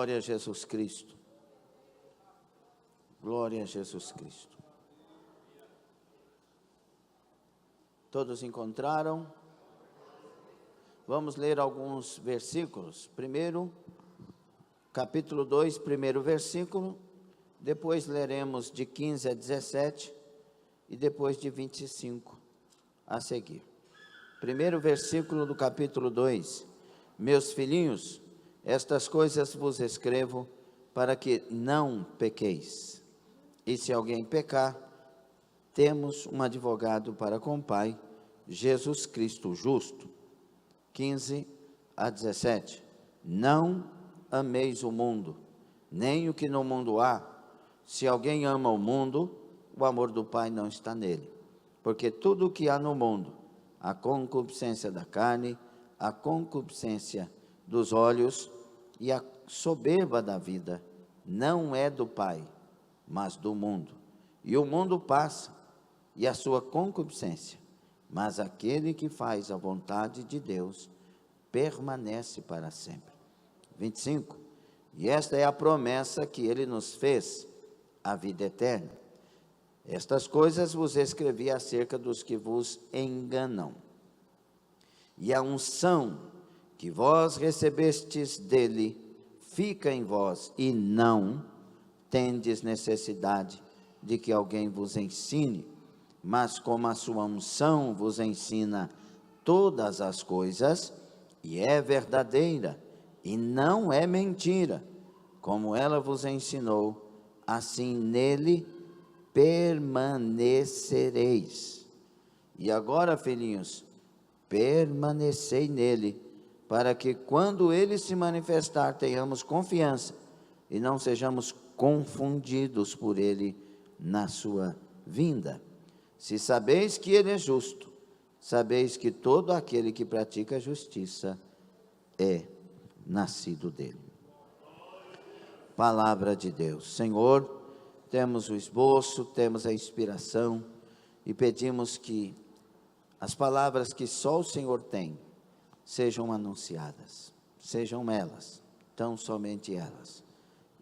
Glória a Jesus Cristo. Glória a Jesus Cristo. Todos encontraram? Vamos ler alguns versículos. Primeiro, capítulo 2, primeiro versículo. Depois leremos de 15 a 17 e depois de 25 a seguir. Primeiro versículo do capítulo 2. Meus filhinhos, estas coisas vos escrevo para que não pequeis. E se alguém pecar, temos um advogado para com o Pai, Jesus Cristo justo. 15 a 17. Não ameis o mundo, nem o que no mundo há. Se alguém ama o mundo, o amor do Pai não está nele. Porque tudo o que há no mundo, a concupiscência da carne, a concupiscência dos olhos e a soberba da vida, não é do Pai, mas do mundo. E o mundo passa, e a sua concupiscência, mas aquele que faz a vontade de Deus permanece para sempre. 25. E esta é a promessa que ele nos fez, a vida eterna. Estas coisas vos escrevi acerca dos que vos enganam. E a unção que vós recebestes dele fica em vós, e não tendes necessidade de que alguém vos ensine, mas como a sua unção vos ensina todas as coisas, e é verdadeira, e não é mentira, como ela vos ensinou, assim nele permanecereis. E agora, filhinhos, permanecei nele, para que quando ele se manifestar, tenhamos confiança, e não sejamos confundidos por ele na sua vinda. Se sabeis que ele é justo, sabeis que todo aquele que pratica a justiça é nascido dele. Palavra de Deus. Senhor, temos o esboço, temos a inspiração e pedimos que as palavras que só o Senhor tem sejam anunciadas, sejam elas, tão somente elas,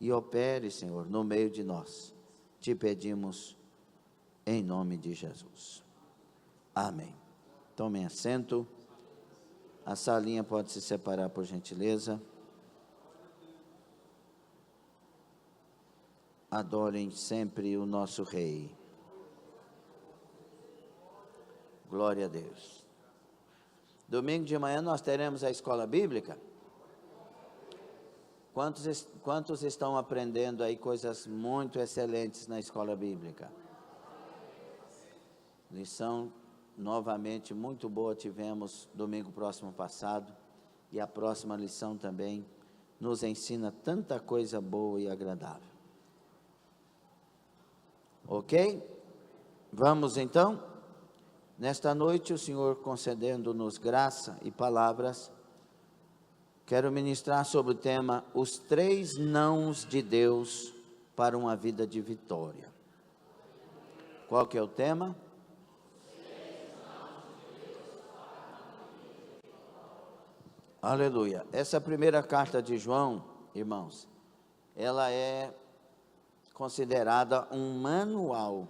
e opere, Senhor, no meio de nós. Te pedimos em nome de Jesus. Amém. Tomem assento. A salinha pode se separar, por gentileza. Adorem sempre o nosso Rei. Glória a Deus. Domingo de manhã nós teremos a escola bíblica. Quantos estão aprendendo aí coisas muito excelentes na escola bíblica? Lição novamente muito boa tivemos domingo próximo passado, e a próxima lição também nos ensina tanta coisa boa e agradável. Ok? Vamos então? Nesta noite o Senhor concedendo-nos graça e palavras, quero ministrar sobre o tema os 3 nãos de Deus para uma vida de vitória. Qual que é o tema? Aleluia. Essa primeira carta de João, irmãos, ela é considerada um manual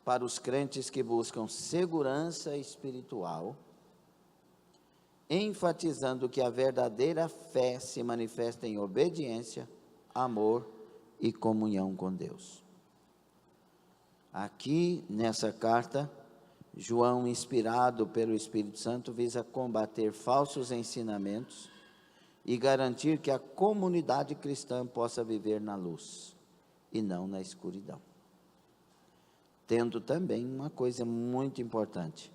para os crentes que buscam segurança espiritual, enfatizando que a verdadeira fé se manifesta em obediência, amor e comunhão com Deus. Aqui, nessa carta, João, inspirado pelo Espírito Santo, visa combater falsos ensinamentos e garantir que a comunidade cristã possa viver na luz e não na escuridão. Tendo também uma coisa muito importante,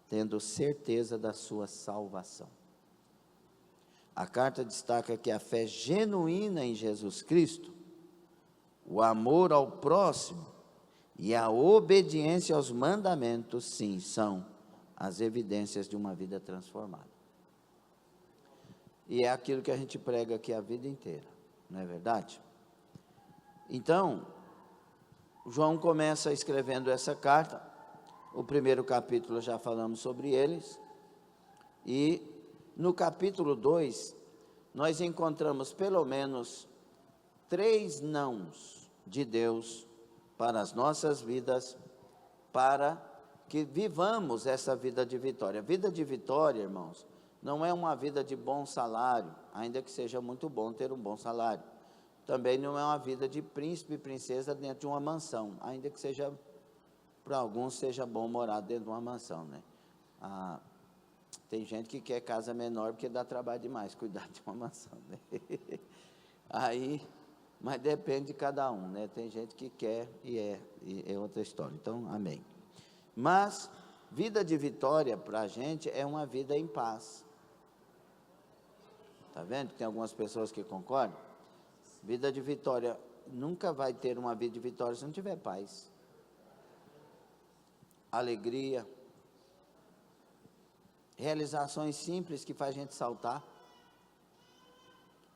tendo certeza da sua salvação. A carta destaca que a fé genuína em Jesus Cristo, o amor ao próximo e a obediência aos mandamentos, sim, são as evidências de uma vida transformada. E é aquilo que a gente prega aqui a vida inteira, não é verdade? Então, João começa escrevendo essa carta. O primeiro capítulo já falamos sobre eles, e no capítulo 2, nós encontramos pelo menos 3 nãos de Deus para as nossas vidas, para que vivamos essa vida de vitória. Vida de vitória, irmãos, não é uma vida de bom salário, ainda que seja muito bom ter um bom salário. Também não é uma vida de príncipe e princesa dentro de uma mansão, ainda que seja, para alguns, seja bom morar dentro de uma mansão, né? Tem gente que quer casa menor porque dá trabalho demais cuidar de uma mansão, né? Mas depende de cada um, né? Tem gente que quer e é outra história. Então, amém. Mas vida de vitória para a gente é uma vida em paz. Está vendo? Tem algumas pessoas que concordam. Vida de vitória, nunca vai ter uma vida de vitória se não tiver paz, alegria, realizações simples que faz a gente saltar.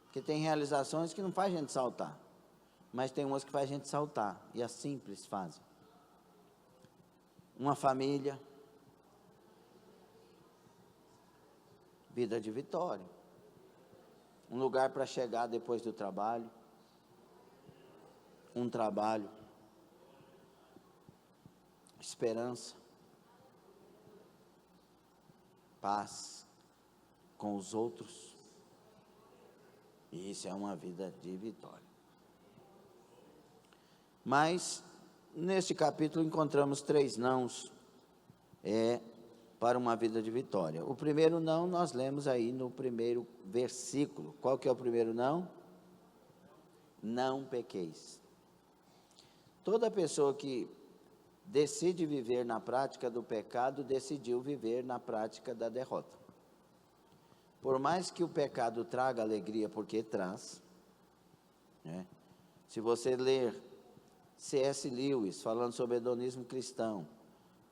Porque tem realizações que não faz a gente saltar, mas tem umas que faz a gente saltar, e as simples fazem. Uma família, vida de vitória, um lugar para chegar depois do trabalho, um trabalho, esperança, paz com os outros, e isso é uma vida de vitória. Mas, neste capítulo, encontramos 3 nãos para uma vida de vitória. O primeiro não, nós lemos aí no primeiro versículo. Qual que é o primeiro não? Não pequeis. Toda pessoa que decide viver na prática do pecado, decidiu viver na prática da derrota. Por mais que o pecado traga alegria, porque traz, né? Se você ler C.S. Lewis falando sobre hedonismo cristão,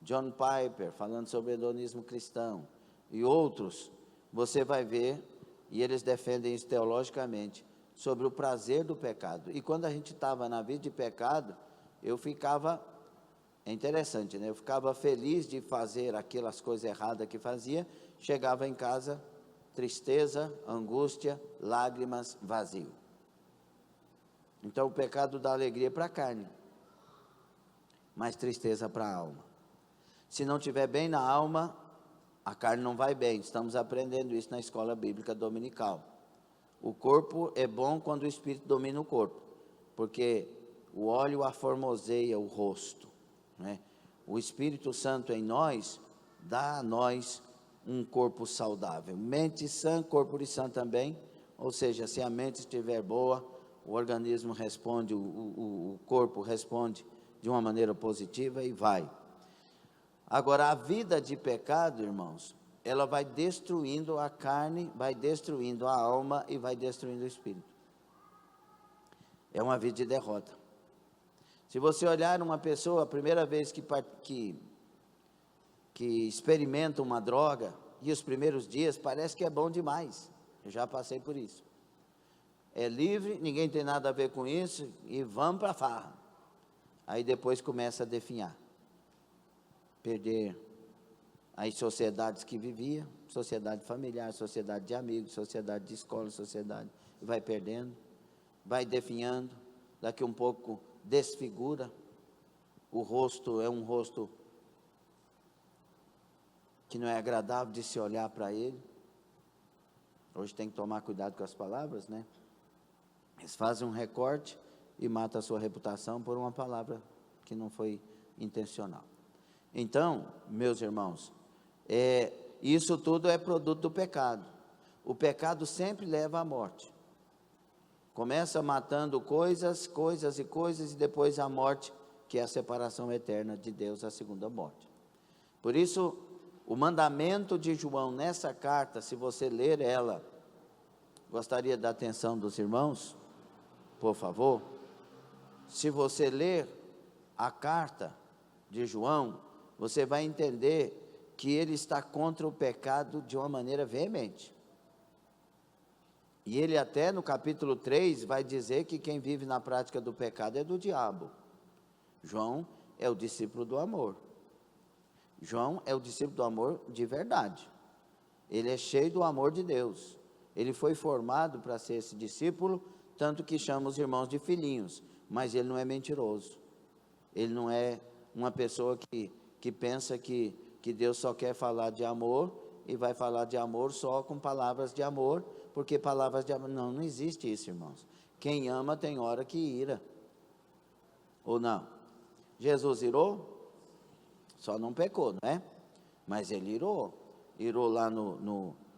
John Piper falando sobre hedonismo cristão e outros, você vai ver, e eles defendem isso teologicamente, sobre o prazer do pecado. E quando a gente estava na vida de pecado, eu ficava, é interessante, né? Eu ficava feliz de fazer aquelas coisas erradas que fazia, chegava em casa, tristeza, angústia, lágrimas, vazio. Então o pecado dá alegria para a carne, mas tristeza para a alma. Se não estiver bem na alma, a carne não vai bem. Estamos aprendendo isso na escola bíblica dominical. O corpo é bom quando o espírito domina o corpo, porque o óleo aformoseia o rosto, né? O Espírito Santo em nós dá a nós um corpo saudável. Mente sã, corpo sã também. Ou seja, se a mente estiver boa, o organismo responde, o corpo responde de uma maneira positiva e vai. Agora, a vida de pecado, irmãos, ela vai destruindo a carne, vai destruindo a alma e vai destruindo o espírito. É uma vida de derrota. Se você olhar uma pessoa, a primeira vez que experimenta uma droga, e os primeiros dias parece que é bom demais. Eu já passei por isso. É livre, ninguém tem nada a ver com isso, e vamos para a farra. Aí depois começa a definhar. Perder as sociedades que vivia, sociedade familiar, sociedade de amigos, sociedade de escola, sociedade, vai perdendo, vai definhando, daqui um pouco desfigura, o rosto é um rosto que não é agradável de se olhar para ele. Hoje tem que tomar cuidado com as palavras, né? Eles fazem um recorte e matam a sua reputação por uma palavra que não foi intencional. Então, meus irmãos, isso tudo é produto do pecado. O pecado sempre leva à morte. Começa matando coisas, e depois a morte, que é a separação eterna de Deus, a segunda morte. Por isso, o mandamento de João nessa carta, se você ler ela, gostaria da atenção dos irmãos, por favor. Se você ler a carta de João, você vai entender que ele está contra o pecado de uma maneira veemente. E ele até no capítulo 3 vai dizer que quem vive na prática do pecado é do diabo. João é o discípulo do amor. João é o discípulo do amor de verdade. Ele é cheio do amor de Deus. Ele foi formado para ser esse discípulo, tanto que chama os irmãos de filhinhos, mas ele não é mentiroso. Ele não é uma pessoa que pensa que Deus só quer falar de amor e vai falar de amor só com palavras de amor, porque palavras de amor, não existe isso, irmãos. Quem ama tem hora que ira, ou não? Jesus irou? Só não pecou, não é? Mas ele irou lá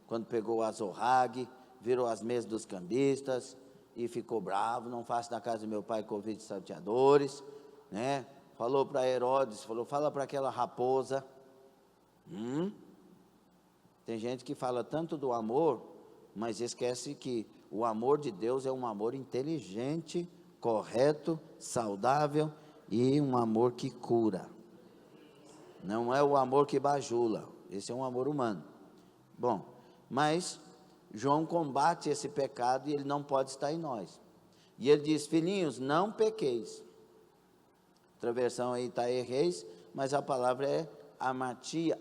quando pegou o azorrague, virou as mesas dos cambistas, e ficou bravo, não faço na casa do meu pai convite de salteadores, né? Falou para Herodes, fala para aquela raposa. Tem gente que fala tanto do amor, mas esquece que o amor de Deus é um amor inteligente, correto, saudável e um amor que cura. Não é o amor que bajula, esse é um amor humano. Bom, mas João combate esse pecado e ele não pode estar em nós. E ele diz: filhinhos, não pequeis. Outra versão aí está erreis, mas a palavra é armatia,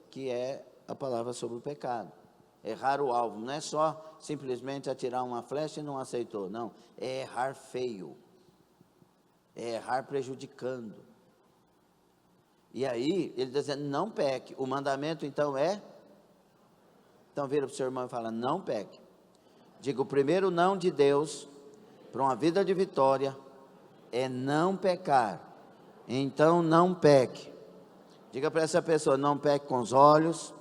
que é a palavra sobre o pecado. Errar o alvo, não é só simplesmente atirar uma flecha e não aceitou, não, é errar feio, é errar prejudicando. E aí, ele está dizendo, não peque. O mandamento então é, então vira para o seu irmão e fala, não peque. Diga, o primeiro não de Deus, para uma vida de vitória, é não pecar. Então não peque. Diga para essa pessoa, não peque com os olhos,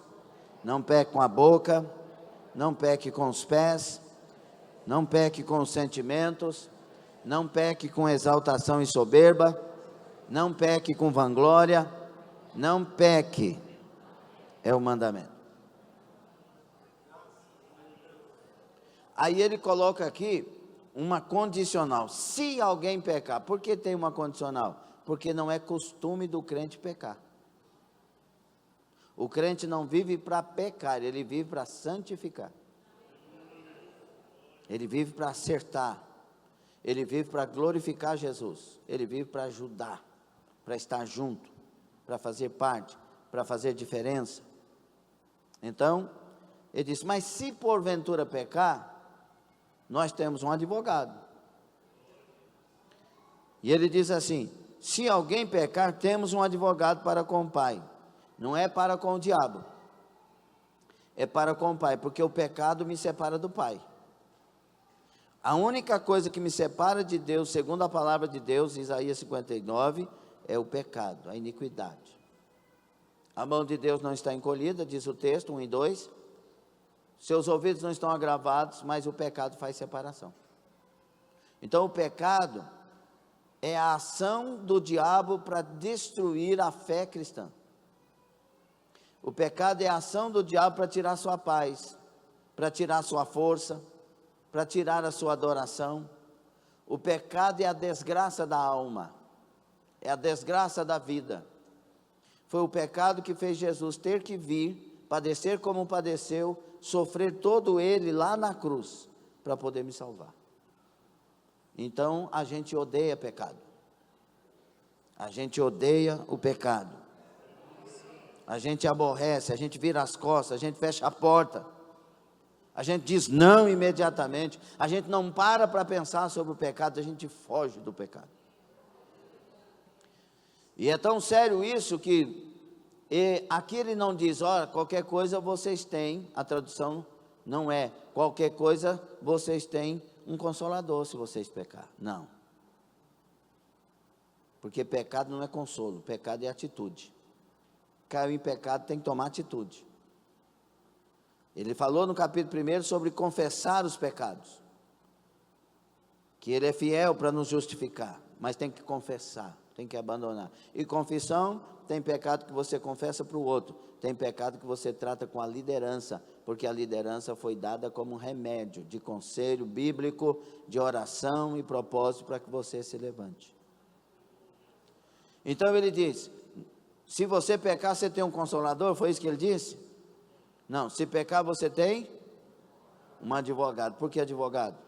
não peque com a boca, não peque com os pés, não peque com os sentimentos, não peque com exaltação e soberba, não peque com vanglória, não peque, é o mandamento. Aí ele coloca aqui uma condicional, se alguém pecar. Por que tem uma condicional? Porque não é costume do crente pecar. O crente não vive para pecar, ele vive para santificar. Ele vive para acertar. Ele vive para glorificar Jesus. Ele vive para ajudar, para estar junto, para fazer parte, para fazer diferença. Então, ele diz, mas se porventura pecar, nós temos um advogado. E ele diz assim, se alguém pecar, temos um advogado para com o Pai. Não é para com o diabo, é para com o Pai, porque o pecado me separa do Pai. A única coisa que me separa de Deus, segundo a palavra de Deus, Isaías 59, é o pecado, a iniquidade. A mão de Deus não está encolhida, diz o texto, 1 e 2. Seus ouvidos não estão agravados, mas o pecado faz separação. Então o pecado é a ação do diabo para destruir a fé cristã. O pecado é a ação do diabo para tirar sua paz, para tirar sua força, para tirar a sua adoração. O pecado é a desgraça da alma, é a desgraça da vida. Foi o pecado que fez Jesus ter que vir, padecer como padeceu, sofrer todo ele lá na cruz, para poder me salvar. Então a gente odeia pecado, a gente odeia o pecado, a gente aborrece, a gente vira as costas, a gente fecha a porta, a gente diz não imediatamente, a gente não para pensar sobre o pecado, a gente foge do pecado. E é tão sério isso que aqui ele não diz, olha, qualquer coisa vocês têm, a tradução não é, qualquer coisa vocês têm um consolador se vocês pecar, não. Porque pecado não é consolo, pecado é atitude. Caiu em pecado, tem que tomar atitude. Ele falou no capítulo 1 sobre confessar os pecados, que ele é fiel para nos justificar, mas tem que confessar, tem que abandonar. E confissão, tem pecado que você confessa para o outro, tem pecado que você trata com a liderança, porque a liderança foi dada como um remédio de conselho bíblico, de oração e propósito para que você se levante. Então ele diz, se você pecar, você tem um consolador, foi isso que ele disse? Não, se pecar você tem um advogado. Por que advogado?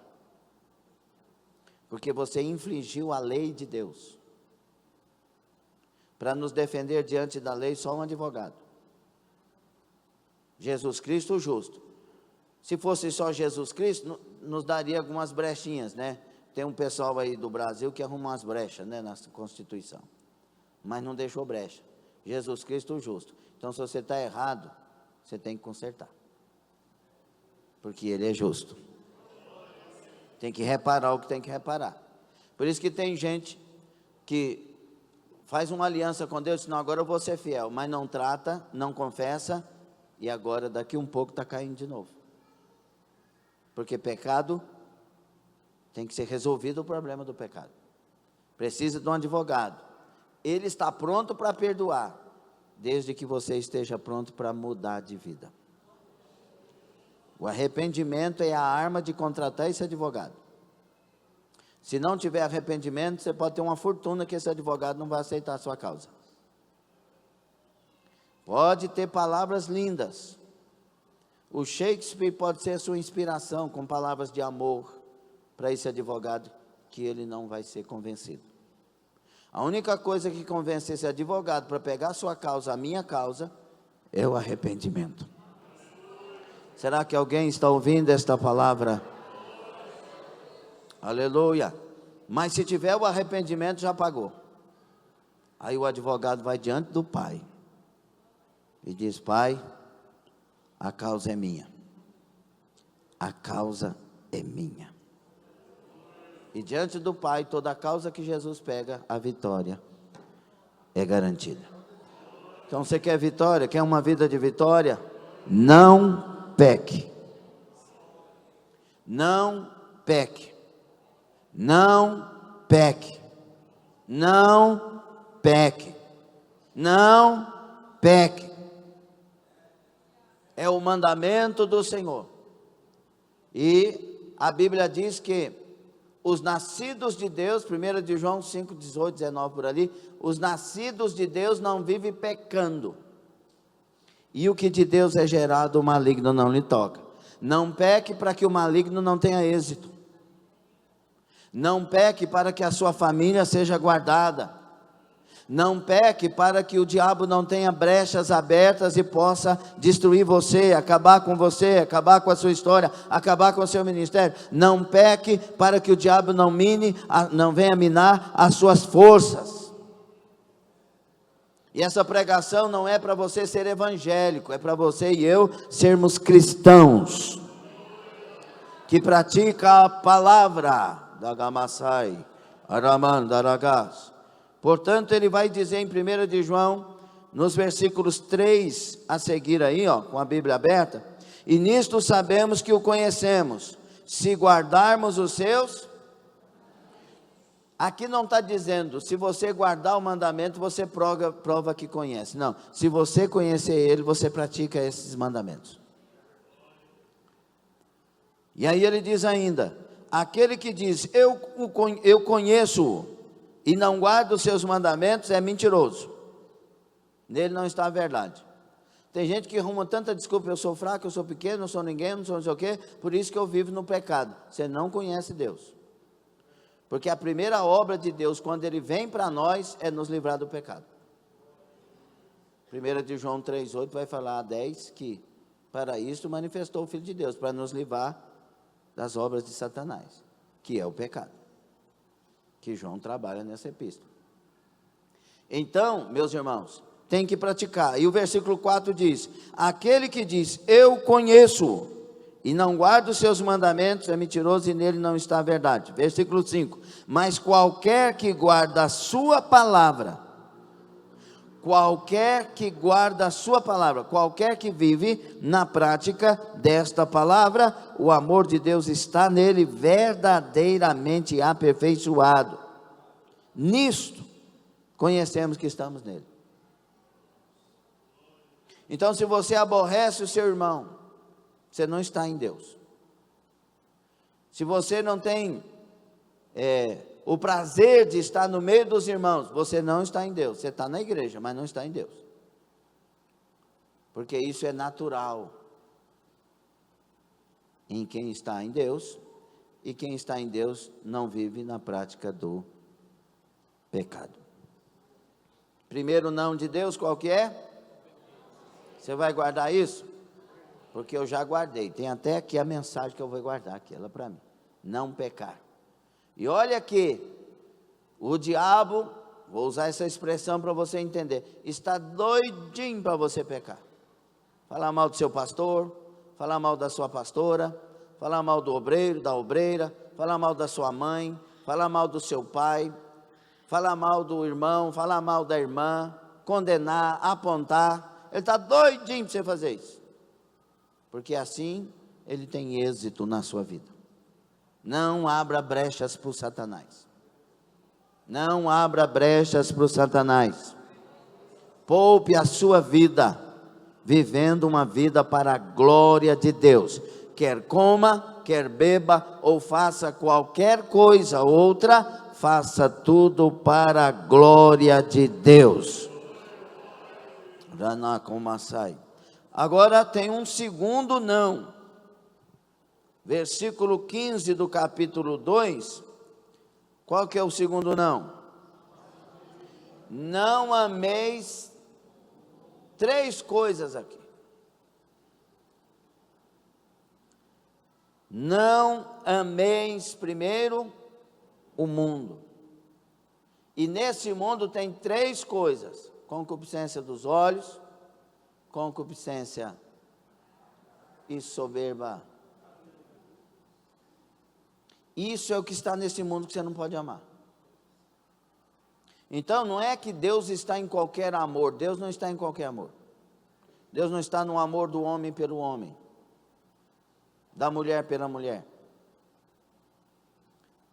Porque você infringiu a lei de Deus. Para nos defender diante da lei, só um advogado. Jesus Cristo o justo. Se fosse só Jesus Cristo, nos daria algumas brechinhas, né? Tem um pessoal aí do Brasil que arruma umas brechas, né, na Constituição. Mas não deixou brecha. Jesus Cristo o justo. Então, se você está errado, você tem que consertar. Porque Ele é justo. Tem que reparar o que tem que reparar. Por isso que tem gente que faz uma aliança com Deus, não, agora eu vou ser fiel, mas não trata, não confessa, e agora daqui um pouco está caindo de novo. Porque pecado tem que ser resolvido, o problema do pecado. Precisa de um advogado. Ele está pronto para perdoar, desde que você esteja pronto para mudar de vida. O arrependimento é a arma de contratar esse advogado. Se não tiver arrependimento, você pode ter uma fortuna que esse advogado não vai aceitar a sua causa. Pode ter palavras lindas. O Shakespeare pode ser a sua inspiração com palavras de amor para esse advogado, que ele não vai ser convencido. A única coisa que convence esse advogado para pegar a sua causa, a minha causa, é o arrependimento. Será que alguém está ouvindo esta palavra? Aleluia. Mas se tiver o arrependimento, já pagou. Aí o advogado vai diante do pai e diz: Pai, a causa é minha. A causa é minha. E diante do pai, toda a causa que Jesus pega, a vitória é garantida. Então, você quer vitória? Quer uma vida de vitória? Não peque. Não peque. Não peque. Não peque. Não peque. É o mandamento do Senhor. E a Bíblia diz que os nascidos de Deus, 1 de João 5, 18, 19 por ali, os nascidos de Deus não vivem pecando. E o que de Deus é gerado, o maligno não lhe toca. Não peque para que o maligno não tenha êxito. Não peque para que a sua família seja guardada. Não peque para que o diabo não tenha brechas abertas e possa destruir você, acabar com você, acabar com a sua história, acabar com o seu ministério. Não peque para que o diabo não venha minar as suas forças. E essa pregação não é para você ser evangélico, é para você e eu sermos cristãos, que pratica a palavra da Gamassai, Araman, Daragás. Portanto, ele vai dizer em 1 de João, nos versículos 3 a seguir aí, com a Bíblia aberta: e nisto sabemos que o conhecemos, se guardarmos os seus. Aqui não está dizendo, se você guardar o mandamento, você prova que conhece. Não, se você conhecer ele, você pratica esses mandamentos. E aí ele diz ainda: aquele que diz, eu conheço-o, e não guarda os seus mandamentos, é mentiroso. Nele não está a verdade. Tem gente que arruma tanta desculpa: eu sou fraco, eu sou pequeno, não sou ninguém, não sou não sei o quê, por isso que eu vivo no pecado. Você não conhece Deus. Porque a primeira obra de Deus, quando Ele vem para nós, é nos livrar do pecado. 1 de João 3,8 vai falar a 10 que para isso manifestou o Filho de Deus, para nos livrar das obras de Satanás, que é o pecado, que João trabalha nessa epístola. Então, meus irmãos, tem que praticar. E o versículo 4 diz: aquele que diz, eu conheço, e não guarda os seus mandamentos, é mentiroso e nele não está a verdade. Versículo 5: mas qualquer que guarda a sua palavra, qualquer que guarda a sua palavra, qualquer que vive na prática desta palavra, o amor de Deus está nele verdadeiramente aperfeiçoado. Nisto conhecemos que estamos nele. Então, se você aborrece o seu irmão, você não está em Deus. Se você não tem o prazer de estar no meio dos irmãos, você não está em Deus. Você está na igreja, mas não está em Deus. Porque isso é natural em quem está em Deus, e quem está em Deus não vive na prática do pecado. Primeiro não de Deus, qual que é? Você vai guardar isso? porque eu já guardei. Tem até aqui a mensagem que eu vou guardar, aquela para mim. Não pecar. E olha que o diabo, vou usar essa expressão para você entender, está doidinho para você pecar. Falar mal do seu pastor, falar mal da sua pastora, falar mal do obreiro, da obreira, falar mal da sua mãe, falar mal do seu pai, falar mal do irmão, falar mal da irmã, condenar, apontar. Ele está doidinho para você fazer isso, porque assim ele tem êxito na sua vida. Não abra brechas para o Satanás. Não abra brechas para o Satanás. Poupe a sua vida, vivendo uma vida para a glória de Deus. Quer coma, quer beba, ou faça qualquer coisa outra, faça tudo para a glória de Deus. Agora tem um segundo não. Versículo 15 do capítulo 2, qual que é o segundo não? Não ameis, 3 coisas aqui. Não ameis primeiro o mundo. E nesse mundo tem 3 coisas: concupiscência dos olhos, concupiscência e soberba. Isso é o que está nesse mundo que você não pode amar. Então não é que Deus está em qualquer amor. Deus não está em qualquer amor. Deus não está no amor do homem pelo homem, da mulher pela mulher.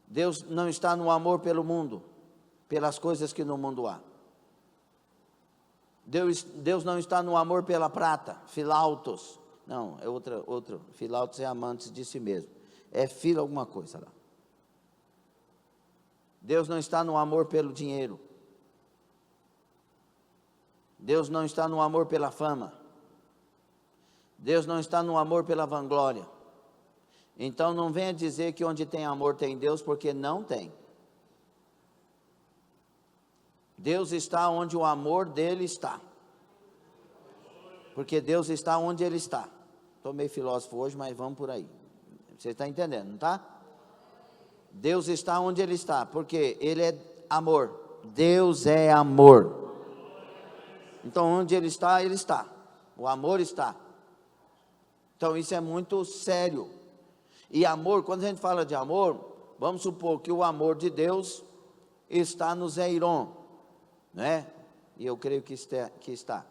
Deus não está no amor pelo mundo, pelas coisas que no mundo há. Deus não está no amor pela prata, filautos. Não, é outra. Filautos é amantes de si mesmo. É fila alguma coisa lá. Deus não está no amor pelo dinheiro. Deus não está no amor pela fama. Deus não está no amor pela vanglória. Então não venha dizer que onde tem amor tem Deus, porque não tem. Deus está onde o amor dele está. Porque Deus está onde ele está. Estou meio filósofo hoje, mas vamos por aí. Você está entendendo, não está? Deus está onde ele está, porque ele é amor. Deus é amor. Então onde ele está, ele está. O amor está. Então isso é muito sério. E amor, quando a gente fala de amor, vamos supor que o amor de Deus está no Zeiron, né? E eu creio que está.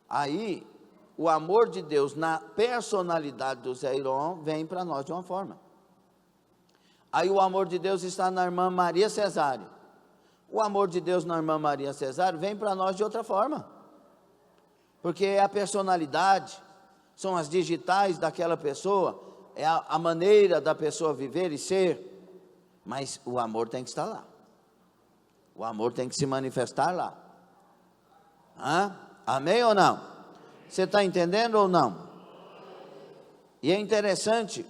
Aí, o amor de Deus na personalidade do Zeiron vem para nós de uma forma. Aí o amor de Deus está na irmã Maria Cesário. O amor de Deus na irmã Maria Cesário vem para nós de outra forma. Porque é a personalidade, são as digitais daquela pessoa, é a maneira da pessoa viver e ser. Mas o amor tem que estar lá. O amor tem que se manifestar lá. Amém ou não? Você está entendendo ou não? E é interessante,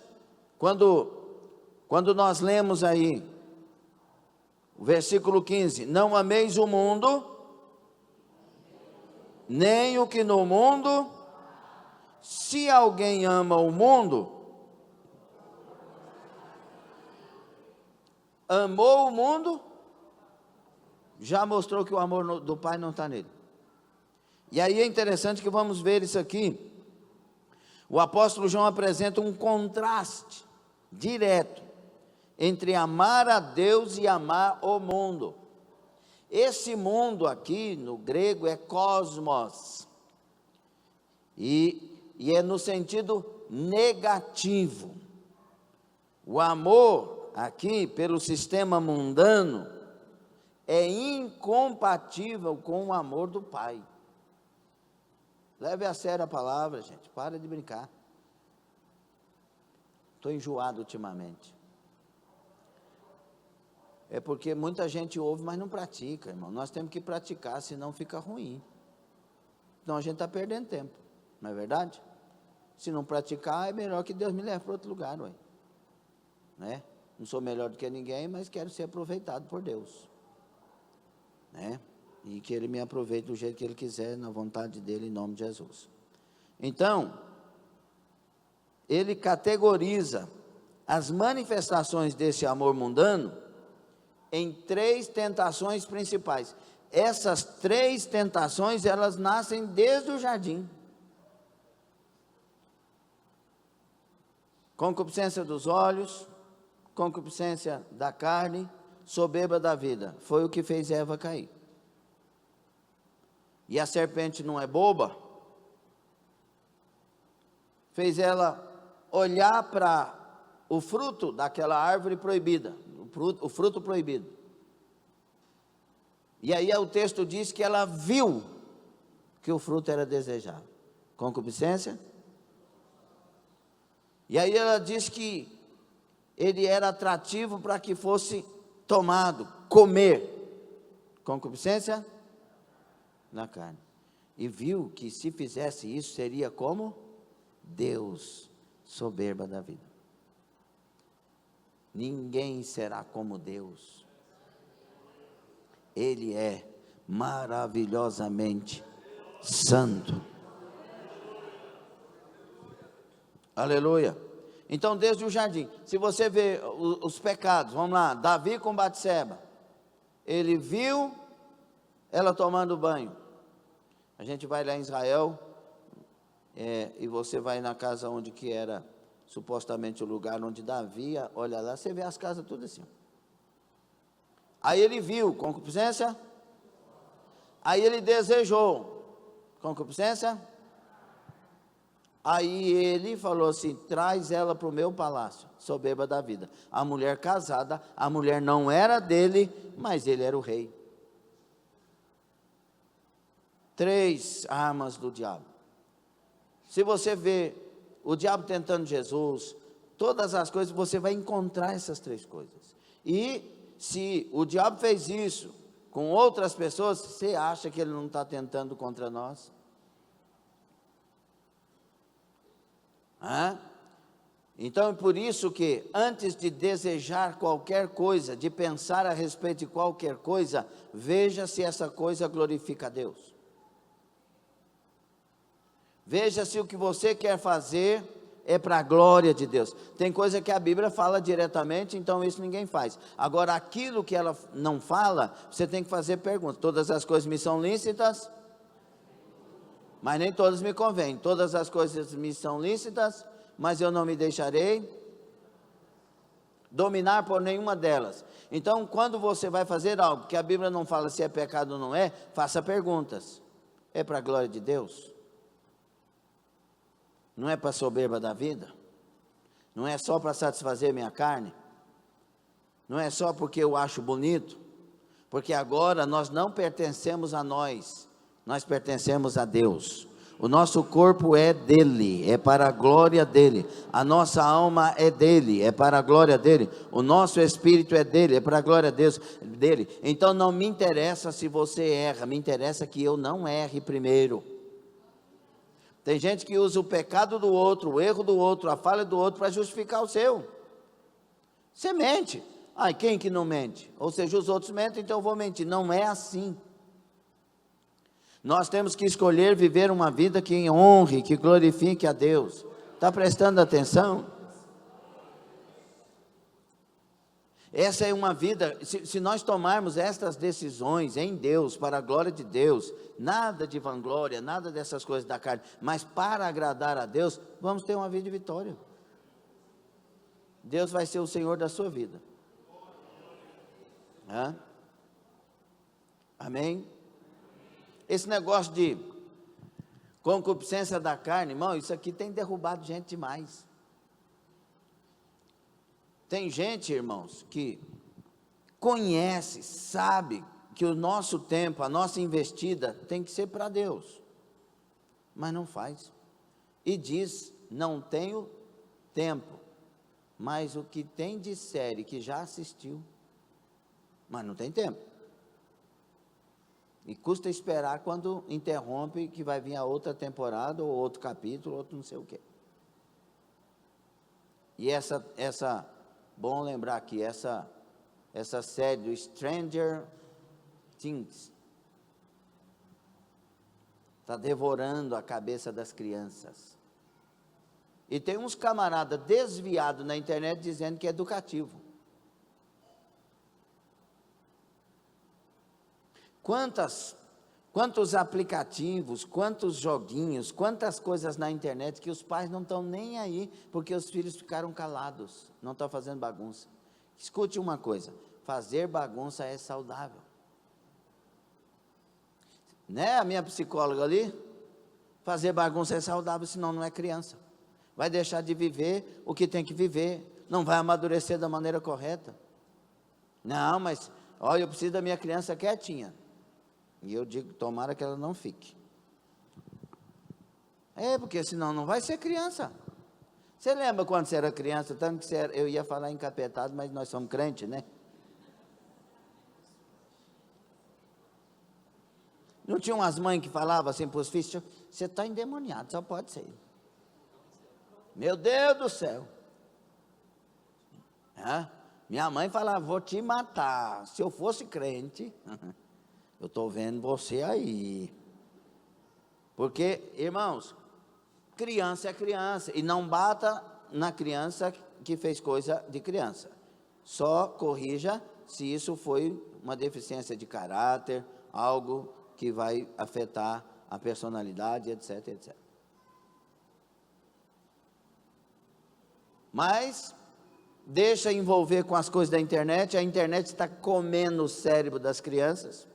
quando nós lemos aí, o versículo 15: não ameis o mundo, nem o que no mundo. Se alguém ama o mundo, amou o mundo, já mostrou que o amor do Pai não está nele. E aí é interessante que vamos ver isso aqui. O apóstolo João apresenta um contraste direto entre amar a Deus e amar o mundo. Esse mundo aqui no grego é cosmos, e é no sentido negativo. O amor aqui pelo sistema mundano é incompatível com o amor do Pai. Leve a sério a palavra, gente, para de brincar. Estou enjoado ultimamente. É porque muita gente ouve, mas não pratica, irmão. Nós temos que praticar, senão fica ruim. Então a gente está perdendo tempo, não é verdade? Se não praticar, é melhor que Deus me leve para outro lugar, ué. Né? Não sou melhor do que ninguém, mas quero ser aproveitado por Deus, né? E que Ele me aproveite do jeito que Ele quiser, na vontade dEle, em nome de Jesus. Então, ele categoriza as manifestações desse amor mundano em 3 tentações principais. Essas 3 tentações, elas nascem desde o jardim. Concupiscência dos olhos, concupiscência da carne, soberba da vida. Foi o que fez Eva cair. E a serpente não é boba. Fez ela olhar para o fruto daquela árvore proibida, o fruto proibido. E aí o texto diz que ela viu que o fruto era desejável. Concupiscência. E aí ela diz que ele era atrativo para que fosse tomado, comer. Concupiscência na carne. E viu que se fizesse isso, seria como Deus, soberba da vida. Ninguém será como Deus. Ele é maravilhosamente santo. Aleluia. Então, desde o jardim, se você vê os pecados, vamos lá, Davi com Batseba, ele viu ela tomando banho. A gente vai lá em Israel, e você vai na casa onde que era supostamente o lugar onde Davi, olha lá, você vê as casas tudo assim. Aí ele viu, concupiscência. Aí ele desejou, concupiscência. Aí ele falou assim: traz ela para o meu palácio, soberba da vida. A mulher casada, a mulher não era dele, mas ele era o rei. 3 armas do diabo. Se você vê o diabo tentando Jesus, todas as coisas, você vai encontrar essas 3 coisas. E se o diabo fez isso com outras pessoas, você acha que ele não está tentando contra nós? Então é por isso que antes de desejar qualquer coisa, de pensar a respeito de qualquer coisa, veja se essa coisa glorifica a Deus. Veja se o que você quer fazer é para a glória de Deus. Tem coisa que a Bíblia fala diretamente, então isso ninguém faz. Agora, aquilo que ela não fala, você tem que fazer perguntas. Todas as coisas me são lícitas, mas nem todas me convêm. Todas as coisas me são lícitas, mas eu não me deixarei dominar por nenhuma delas. Então, quando você vai fazer algo que a Bíblia não fala se é pecado ou não é, faça perguntas. É para a glória de Deus? Não é para a soberba da vida? Não é só para satisfazer minha carne? Não é só porque eu acho bonito? Porque agora nós não pertencemos a nós pertencemos a Deus. O nosso corpo é dele, é para a glória dele. A nossa alma é dele, é para a glória dele. O nosso espírito é dele, é para a glória dele. Então não me interessa se você erra, me interessa que eu não erre primeiro. Tem gente que usa o pecado do outro, o erro do outro, a falha do outro para justificar o seu. Você mente. Ai, quem que não mente? Ou seja, os outros mentem, então eu vou mentir. Não é assim. Nós temos que escolher viver uma vida que honre, que glorifique a Deus. Está prestando atenção? Essa é uma vida, se nós tomarmos estas decisões em Deus, para a glória de Deus, nada de vanglória, nada dessas coisas da carne, mas para agradar a Deus, vamos ter uma vida de vitória. Deus vai ser o Senhor da sua vida. Amém? Esse negócio de concupiscência da carne, irmão, isso aqui tem derrubado gente demais. Tem gente, irmãos, que conhece, sabe que o nosso tempo, a nossa investida tem que ser para Deus, mas não faz. E diz: não tenho tempo, mas o que tem de série que já assistiu, mas não tem tempo. E custa esperar quando interrompe que vai vir a outra temporada, ou outro capítulo, outro não sei o quê. E bom lembrar aqui, essa série do Stranger Things está devorando a cabeça das crianças. E tem uns camaradas desviados na internet dizendo que é educativo. Quantos aplicativos, quantos joguinhos, quantas coisas na internet que os pais não estão nem aí, porque os filhos ficaram calados, não estão fazendo bagunça. Escute uma coisa, fazer bagunça é saudável. Né, a minha psicóloga ali? Fazer bagunça é saudável, senão não é criança. Vai deixar de viver o que tem que viver, não vai amadurecer da maneira correta. Não, mas, olha, eu preciso da minha criança quietinha. E eu digo, tomara que ela não fique. Porque senão não vai ser criança. Você lembra quando você era criança, tanto que eu ia falar encapetado, mas nós somos crentes, né? Não tinha umas mães que falavam assim para os filhos, você está endemoniado, só pode ser. Meu Deus do céu. Minha mãe falava, vou te matar. Se eu fosse crente, eu estou vendo você aí. Porque, irmãos, criança é criança. E não bata na criança que fez coisa de criança. Só corrija se isso foi uma deficiência de caráter, algo que vai afetar a personalidade, etc, etc. Mas deixa envolver com as coisas da internet. A internet está comendo o cérebro das crianças.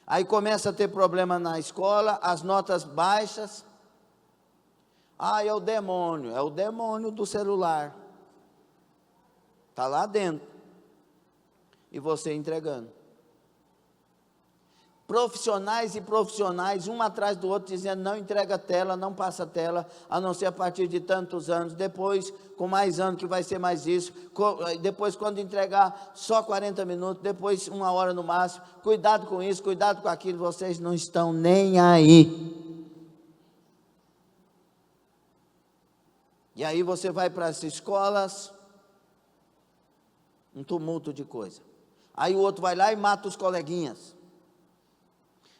Aí começa a ter problema na escola, as notas baixas. É o demônio do celular. Está lá dentro. E você entregando. Profissionais e profissionais, um atrás do outro, dizendo, não entrega tela, não passa tela, a não ser a partir de tantos anos, depois, com mais anos, que vai ser mais isso, depois, quando entregar, só 40 minutos, depois, 1 hora no máximo, cuidado com isso, cuidado com aquilo, vocês não estão nem aí. E aí você vai para as escolas, um tumulto de coisa. Aí o outro vai lá e mata os coleguinhas.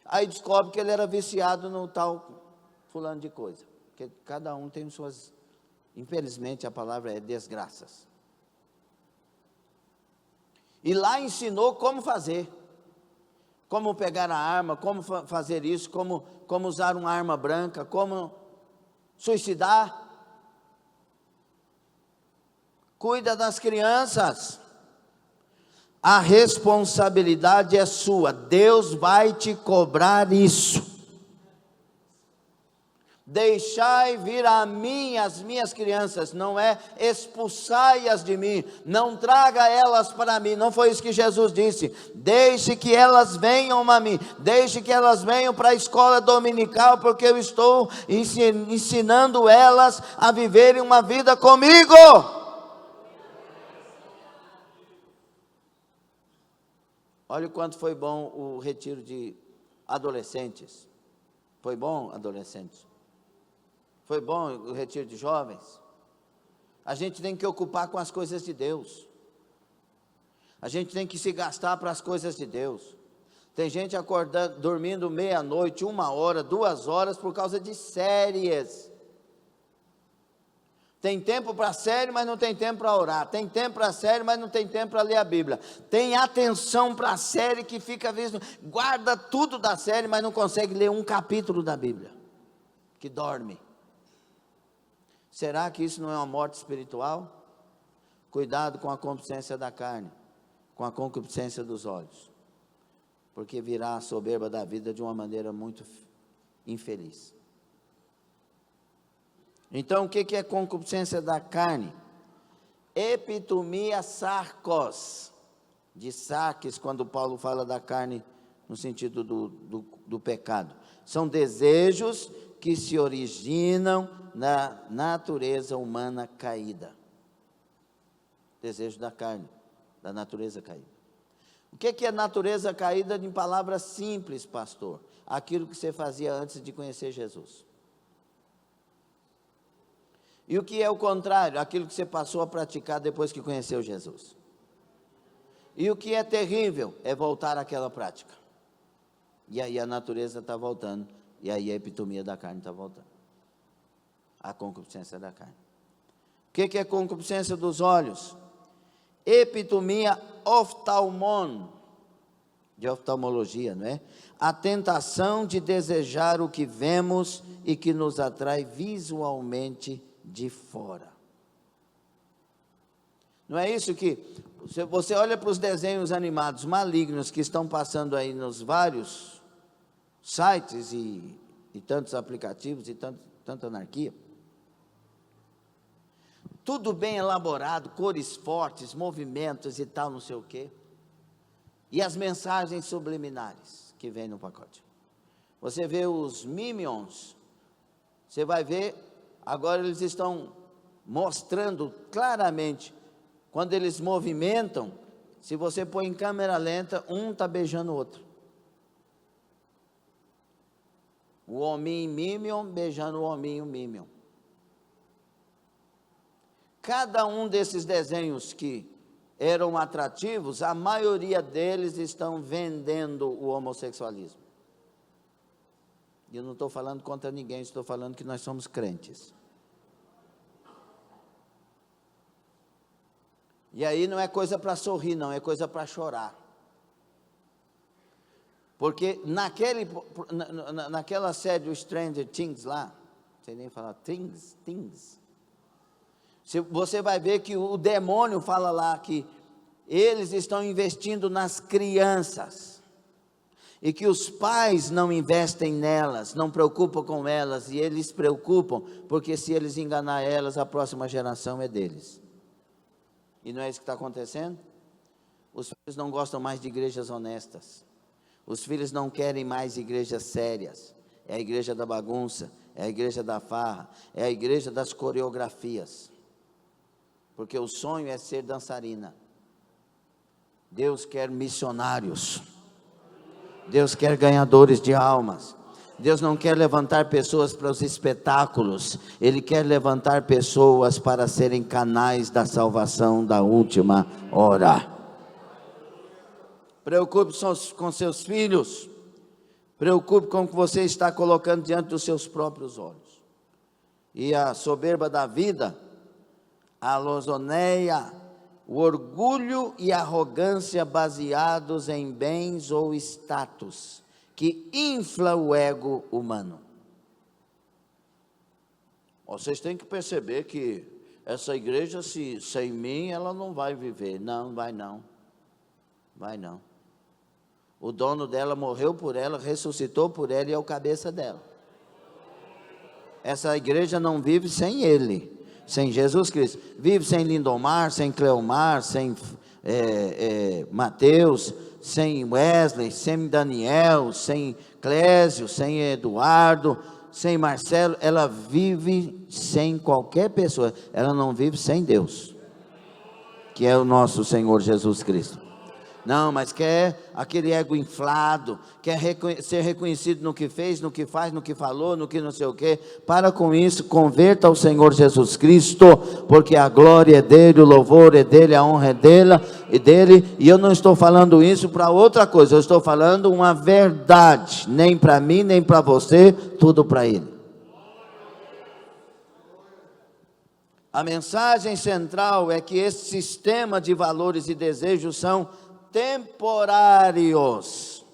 Aí descobre que ele era viciado no tal fulano de coisa. Porque cada um tem suas, infelizmente a palavra é desgraças. E lá ensinou como fazer. Como pegar a arma, como fazer isso, como usar uma arma branca, como suicidar. Cuida das crianças. A responsabilidade é sua, Deus vai te cobrar isso. Deixai vir a mim as minhas crianças, não é expulsai-as de mim, não traga elas para mim, não foi isso que Jesus disse, deixe que elas venham a mim, deixe que elas venham para a escola dominical, porque eu estou ensinando elas a viverem uma vida comigo. Olha o quanto foi bom o retiro de adolescentes. Foi bom, adolescentes? Foi bom o retiro de jovens? A gente tem que ocupar com as coisas de Deus. A gente tem que se gastar para as coisas de Deus. Tem gente acordando, dormindo meia-noite, 1 hora, 2 horas, por causa de séries. Tem tempo para série, mas não tem tempo para orar. Tem tempo para série, mas não tem tempo para ler a Bíblia. Tem atenção para a série que fica vendo, guarda tudo da série, mas não consegue ler um capítulo da Bíblia. Que dorme. Será que isso não é uma morte espiritual? Cuidado com a concupiscência da carne, com a concupiscência dos olhos. Porque virá a soberba da vida de uma maneira muito infeliz. Então, o que é concupiscência da carne? Epitomia sarcos, de sarques, quando Paulo fala da carne no sentido do pecado. São desejos que se originam na natureza humana caída. Desejo da carne, da natureza caída. O que é natureza caída em palavras simples, pastor? Aquilo que você fazia antes de conhecer Jesus. E o que é o contrário? Aquilo que você passou a praticar depois que conheceu Jesus. E o que é terrível? É voltar àquela prática. E aí a natureza está voltando. E aí a epitomia da carne está voltando. A concupiscência da carne. O que é concupiscência dos olhos? Epitomia oftalmon, de oftalmologia, não é? A tentação de desejar o que vemos e que nos atrai visualmente de fora. Não é isso que, você olha para os desenhos animados malignos que estão passando aí nos vários sites e tantos aplicativos e tanta anarquia. Tudo bem elaborado, cores fortes, movimentos e tal, não sei o quê. E as mensagens subliminares que vêm no pacote. Você vê os Minions, você vai ver, agora eles estão mostrando claramente, quando eles movimentam, se você põe em câmera lenta, um está beijando o outro. O hominho Minion beijando o hominho Minion. Cada um desses desenhos que eram atrativos, a maioria deles estão vendendo o homossexualismo. E eu não estou falando contra ninguém, estou falando que nós somos crentes. E aí não é coisa para sorrir, não, é coisa para chorar. Porque naquela série, o Stranger Things lá, não sei nem falar, Things. Você vai ver que o demônio fala lá que eles estão investindo nas crianças. E que os pais não investem nelas, não preocupam com elas, e eles se preocupam, porque se eles enganar elas, a próxima geração é deles. E não é isso que está acontecendo? Os filhos não gostam mais de igrejas honestas. Os filhos não querem mais igrejas sérias. É a igreja da bagunça, é a igreja da farra, é a igreja das coreografias. Porque o sonho é ser dançarina. Deus quer missionários. Deus quer ganhadores de almas. Deus não quer levantar pessoas para os espetáculos. Ele quer levantar pessoas para serem canais da salvação da última hora. Preocupe-se com seus filhos. Preocupe com o que você está colocando diante dos seus próprios olhos. E a soberba da vida, a lozoneia, o orgulho e a arrogância baseados em bens ou status, que infla o ego humano. Vocês têm que perceber que essa igreja, sem mim, ela não vai viver. Não, vai não. Vai não. O dono dela morreu por ela, ressuscitou por ela e é o cabeça dela. Essa igreja não vive sem ele, sem Jesus Cristo. Vive sem Lindomar, sem Cleomar, sem Mateus, sem Wesley, sem Daniel, sem Clésio, sem Eduardo, sem Marcelo. Ela vive sem qualquer pessoa. Ela não vive sem Deus, que é o nosso Senhor Jesus Cristo. Não, mas quer aquele ego inflado, quer ser reconhecido no que fez, no que faz, no que falou, no que não sei o quê. Para com isso, converta ao Senhor Jesus Cristo, porque a glória é dele, o louvor é dele, a honra é dele, e eu não estou falando isso para outra coisa, eu estou falando uma verdade, nem para mim, nem para você, tudo para ele. A mensagem central é que esse sistema de valores e desejos são temporários,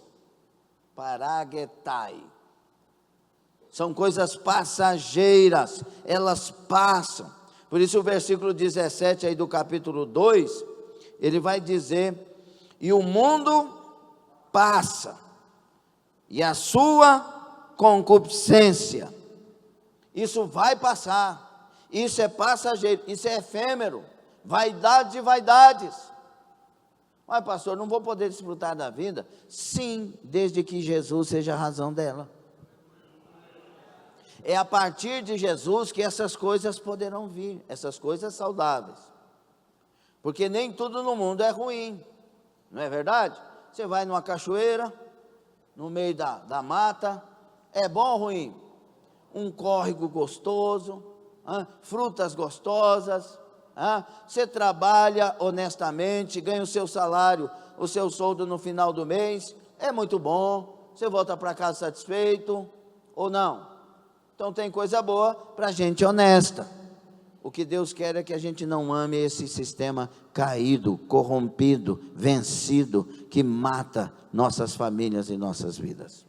paragetai, são coisas passageiras, elas passam. Por isso o versículo 17 aí do capítulo 2, ele vai dizer, e o mundo passa, e a sua concupiscência, isso vai passar, isso é passageiro, isso é efêmero, vaidade de vaidades. Mas pastor, não vou poder desfrutar da vida? Sim, desde que Jesus seja a razão dela. É a partir de Jesus que essas coisas poderão vir, essas coisas saudáveis. Porque nem tudo no mundo é ruim, não é verdade? Você vai numa cachoeira, no meio da mata, é bom ou ruim? Um córrego gostoso, frutas gostosas, você trabalha honestamente, ganha o seu salário, o seu soldo no final do mês, é muito bom, você volta para casa satisfeito, ou não? Então tem coisa boa para gente honesta. O que Deus quer é que a gente não ame esse sistema caído, corrompido, vencido, que mata nossas famílias e nossas vidas.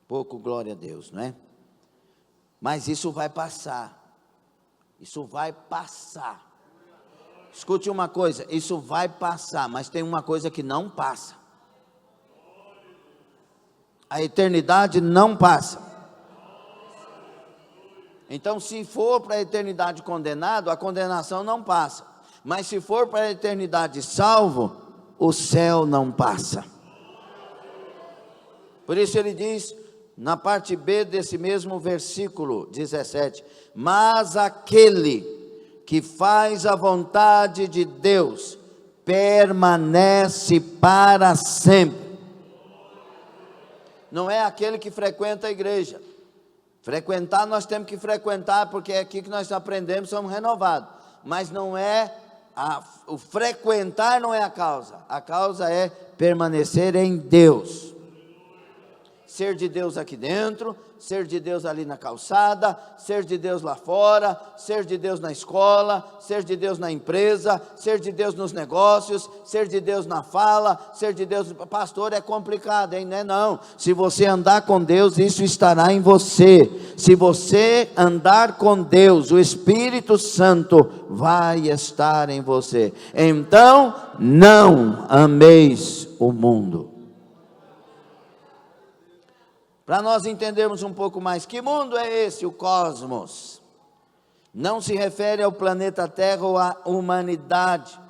Pouco glória a Deus, não é? Mas isso vai passar. Isso vai passar. Escute uma coisa, isso vai passar, mas tem uma coisa que não passa. A eternidade não passa. Então, se for para a eternidade condenado, a condenação não passa. Mas se for para a eternidade salvo, o céu não passa. Por isso ele diz, na parte B desse mesmo versículo 17, mas aquele que faz a vontade de Deus permanece para sempre. Não é aquele que frequenta a igreja. Frequentar, nós temos que frequentar, porque é aqui que nós aprendemos, somos renovados. Mas não é, o frequentar não é a causa é permanecer em Deus. Ser de Deus aqui dentro, ser de Deus ali na calçada, ser de Deus lá fora, ser de Deus na escola, ser de Deus na empresa, ser de Deus nos negócios, ser de Deus na fala, ser de Deus, pastor, é complicado, hein? Não é não, se você andar com Deus, isso estará em você. Se você andar com Deus, o Espírito Santo vai estar em você. Então, não ameis o mundo. Para nós entendermos um pouco mais, que mundo é esse, o cosmos? Não se refere ao planeta Terra ou à humanidade,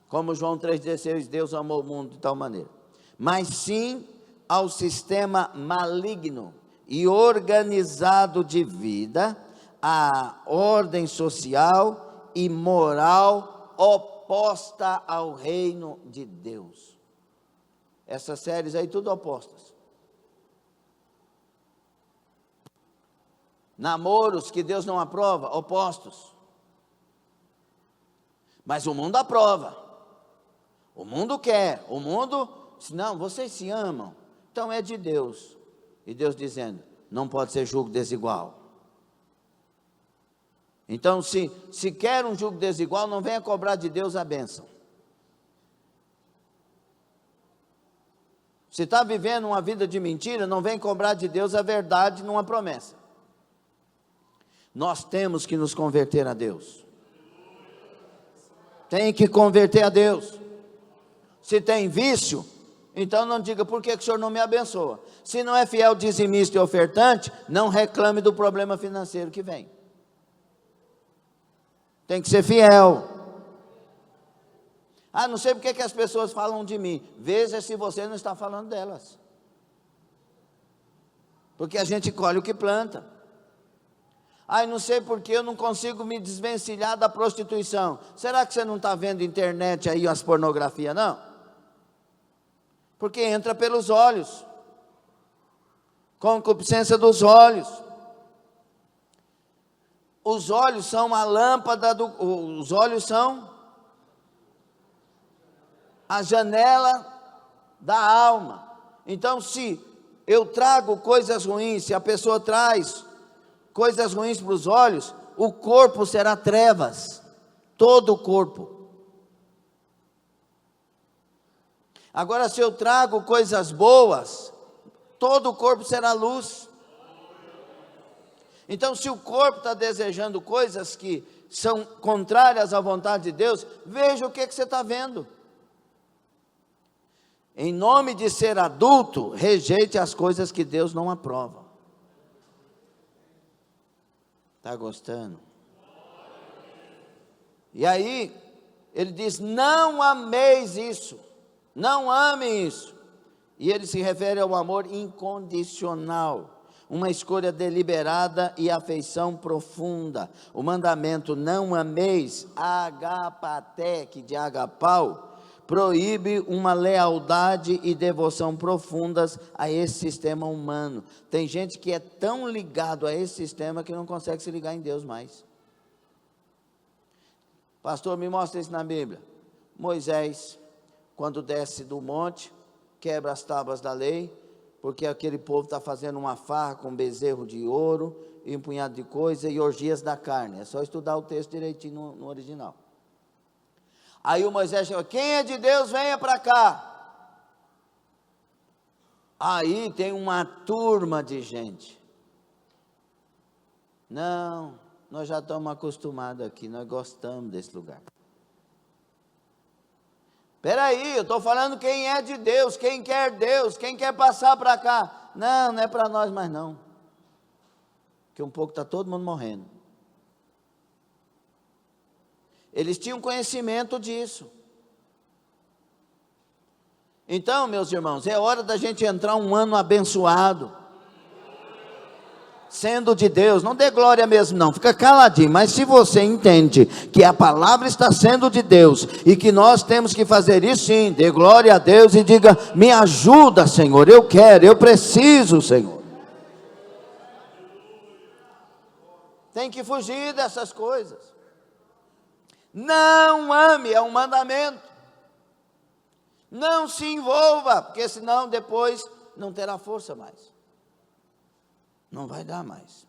como João 3,16, Deus amou o mundo de tal maneira, mas sim ao sistema maligno e organizado de vida, à ordem social e moral oposta ao reino de Deus. Essas séries aí, tudo opostas. Namoros que Deus não aprova, opostos. Mas o mundo aprova. O mundo quer. O mundo, não, vocês se amam. Então é de Deus. E Deus dizendo, não pode ser julgo desigual. Então se quer um julgo desigual, não venha cobrar de Deus a bênção. Se está vivendo uma vida de mentira, não venha cobrar de Deus a verdade numa promessa. Nós temos que nos converter a Deus. Tem que converter a Deus. Se tem vício, então não diga, por que o senhor não me abençoa? Se não é fiel, dizimista e ofertante, não reclame do problema financeiro que vem. Tem que ser fiel. Ah, não sei porque que as pessoas falam de mim. Veja se você não está falando delas. Porque a gente colhe o que planta. Ai, não sei porque eu não consigo me desvencilhar da prostituição. Será que você não está vendo internet aí, as pornografias, não? Porque entra pelos olhos. Concupiscência dos olhos. Os olhos são a lâmpada os olhos são a janela da alma. Então, se eu trago coisas ruins, se a pessoa traz coisas ruins para os olhos, o corpo será trevas, todo o corpo. Agora, se eu trago coisas boas, todo o corpo será luz. Então, se o corpo está desejando coisas que são contrárias à vontade de Deus, veja o que você está vendo. Em nome de ser adulto, rejeite as coisas que Deus não aprova. Está gostando? E aí, ele diz, não ameis isso, não amem isso. E ele se refere ao amor incondicional, uma escolha deliberada e afeição profunda. O mandamento, não ameis, agapaté, de agapau, proíbe uma lealdade e devoção profundas a esse sistema humano. Tem gente que é tão ligado a esse sistema que não consegue se ligar em Deus mais. Pastor, me mostra isso na Bíblia. Moisés, quando desce do monte, quebra as tábuas da lei, porque aquele povo está fazendo uma farra com bezerro de ouro e um punhado de coisa e orgias da carne. É só estudar o texto direitinho no original. Aí o Moisés chegou: quem é de Deus, venha para cá. Aí tem uma turma de gente. Não, nós já estamos acostumados aqui, nós gostamos desse lugar. Espera aí, eu estou falando quem é de Deus, quem quer passar para cá. Não, não é para nós mais não. Porque um pouco está todo mundo morrendo. Eles tinham conhecimento disso. Então, meus irmãos, é hora da gente entrar um ano abençoado, sendo de Deus. Não dê glória mesmo não, fica caladinho. Mas se você entende que a palavra está sendo de Deus e que nós temos que fazer isso, sim, dê glória a Deus e diga: me ajuda, Senhor, eu quero, eu preciso, Senhor. Tem que fugir dessas coisas. Não ame, é um mandamento. Não se envolva, porque senão depois não terá força mais. Não vai dar mais.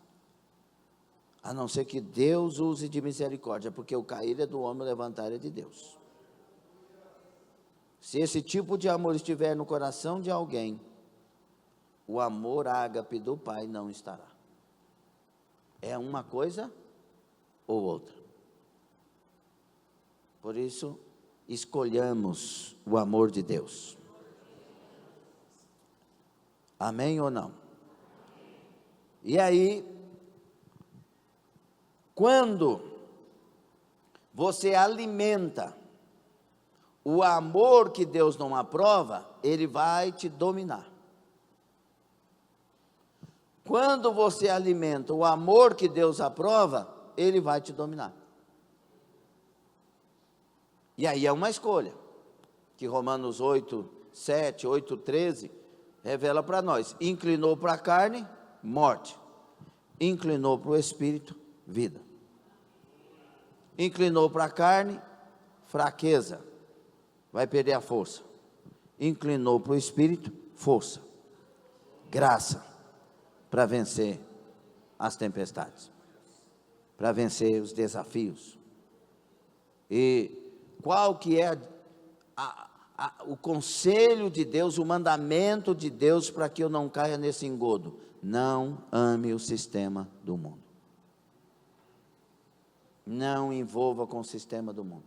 A não ser que Deus use de misericórdia, porque o cair é do homem, o levantar é de Deus. Se esse tipo de amor estiver no coração de alguém, o amor ágape do Pai não estará. É uma coisa ou outra. Por isso, escolhamos o amor de Deus. Amém ou não? E aí, quando você alimenta o amor que Deus não aprova, ele vai te dominar. Quando você alimenta o amor que Deus aprova, ele vai te dominar. E aí é uma escolha, que Romanos 8:7, 8:13, revela para nós. Inclinou para a carne, morte. Inclinou para o espírito, vida. Inclinou para a carne, fraqueza, vai perder a força. Inclinou para o espírito, força, graça, para vencer as tempestades, para vencer os desafios. E qual que é o conselho de Deus, o mandamento de Deus para que eu não caia nesse engodo? Não ame o sistema do mundo. Não envolva com o sistema do mundo.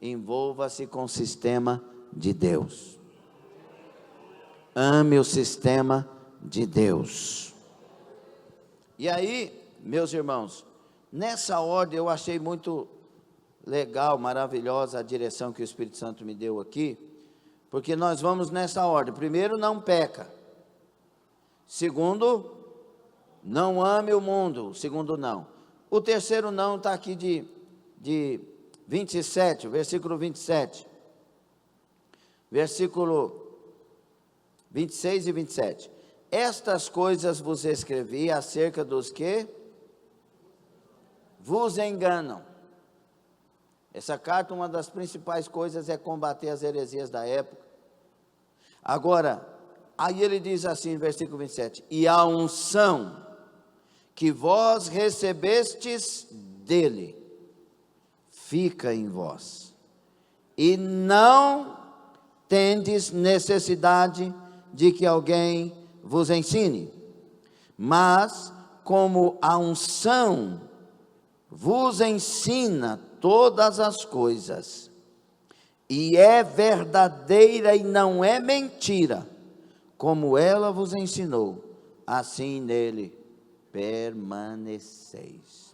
Envolva-se com o sistema de Deus. Ame o sistema de Deus. E aí, meus irmãos, nessa ordem eu achei muito legal, maravilhosa a direção que o Espírito Santo me deu aqui, porque nós vamos nessa ordem. Primeiro, não peca. Segundo, não ame o mundo. Segundo, não. O terceiro não está aqui de 27, versículo 27. Versículo 26 e 27. Estas coisas vos escrevi acerca dos que vos enganam. Essa carta, uma das principais coisas é combater as heresias da época. Agora, aí ele diz assim, versículo 27, e a unção que vós recebestes dele, fica em vós, e não tendes necessidade de que alguém vos ensine, mas como a unção vos ensina todas as coisas, e é verdadeira e não é mentira, como ela vos ensinou, assim nele permaneceis.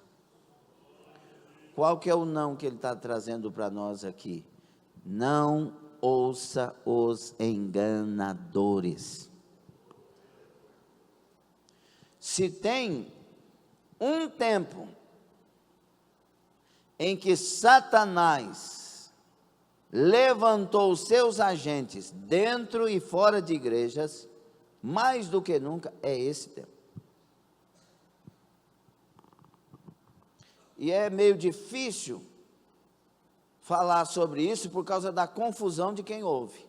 Qual que é o não que ele está trazendo para nós aqui? Não ouça os enganadores. Se tem um tempo em que Satanás levantou seus agentes dentro e fora de igrejas, mais do que nunca, é esse tempo. E é meio difícil falar sobre isso por causa da confusão de quem ouve.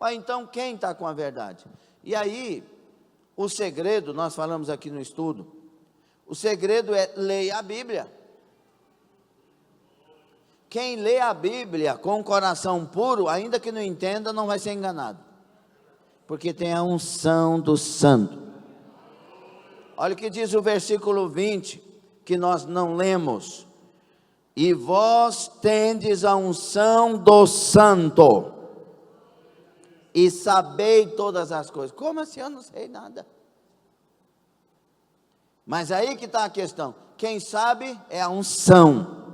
Mas então quem está com a verdade? E aí, o segredo, nós falamos aqui no estudo, o segredo é leia a Bíblia. Quem lê a Bíblia com o coração puro, ainda que não entenda, não vai ser enganado, porque tem a unção do Santo. Olha o que diz o versículo 20, que nós não lemos: e vós tendes a unção do Santo, e sabei todas as coisas. Como assim eu não sei nada? Mas aí que está a questão, quem sabe é a unção,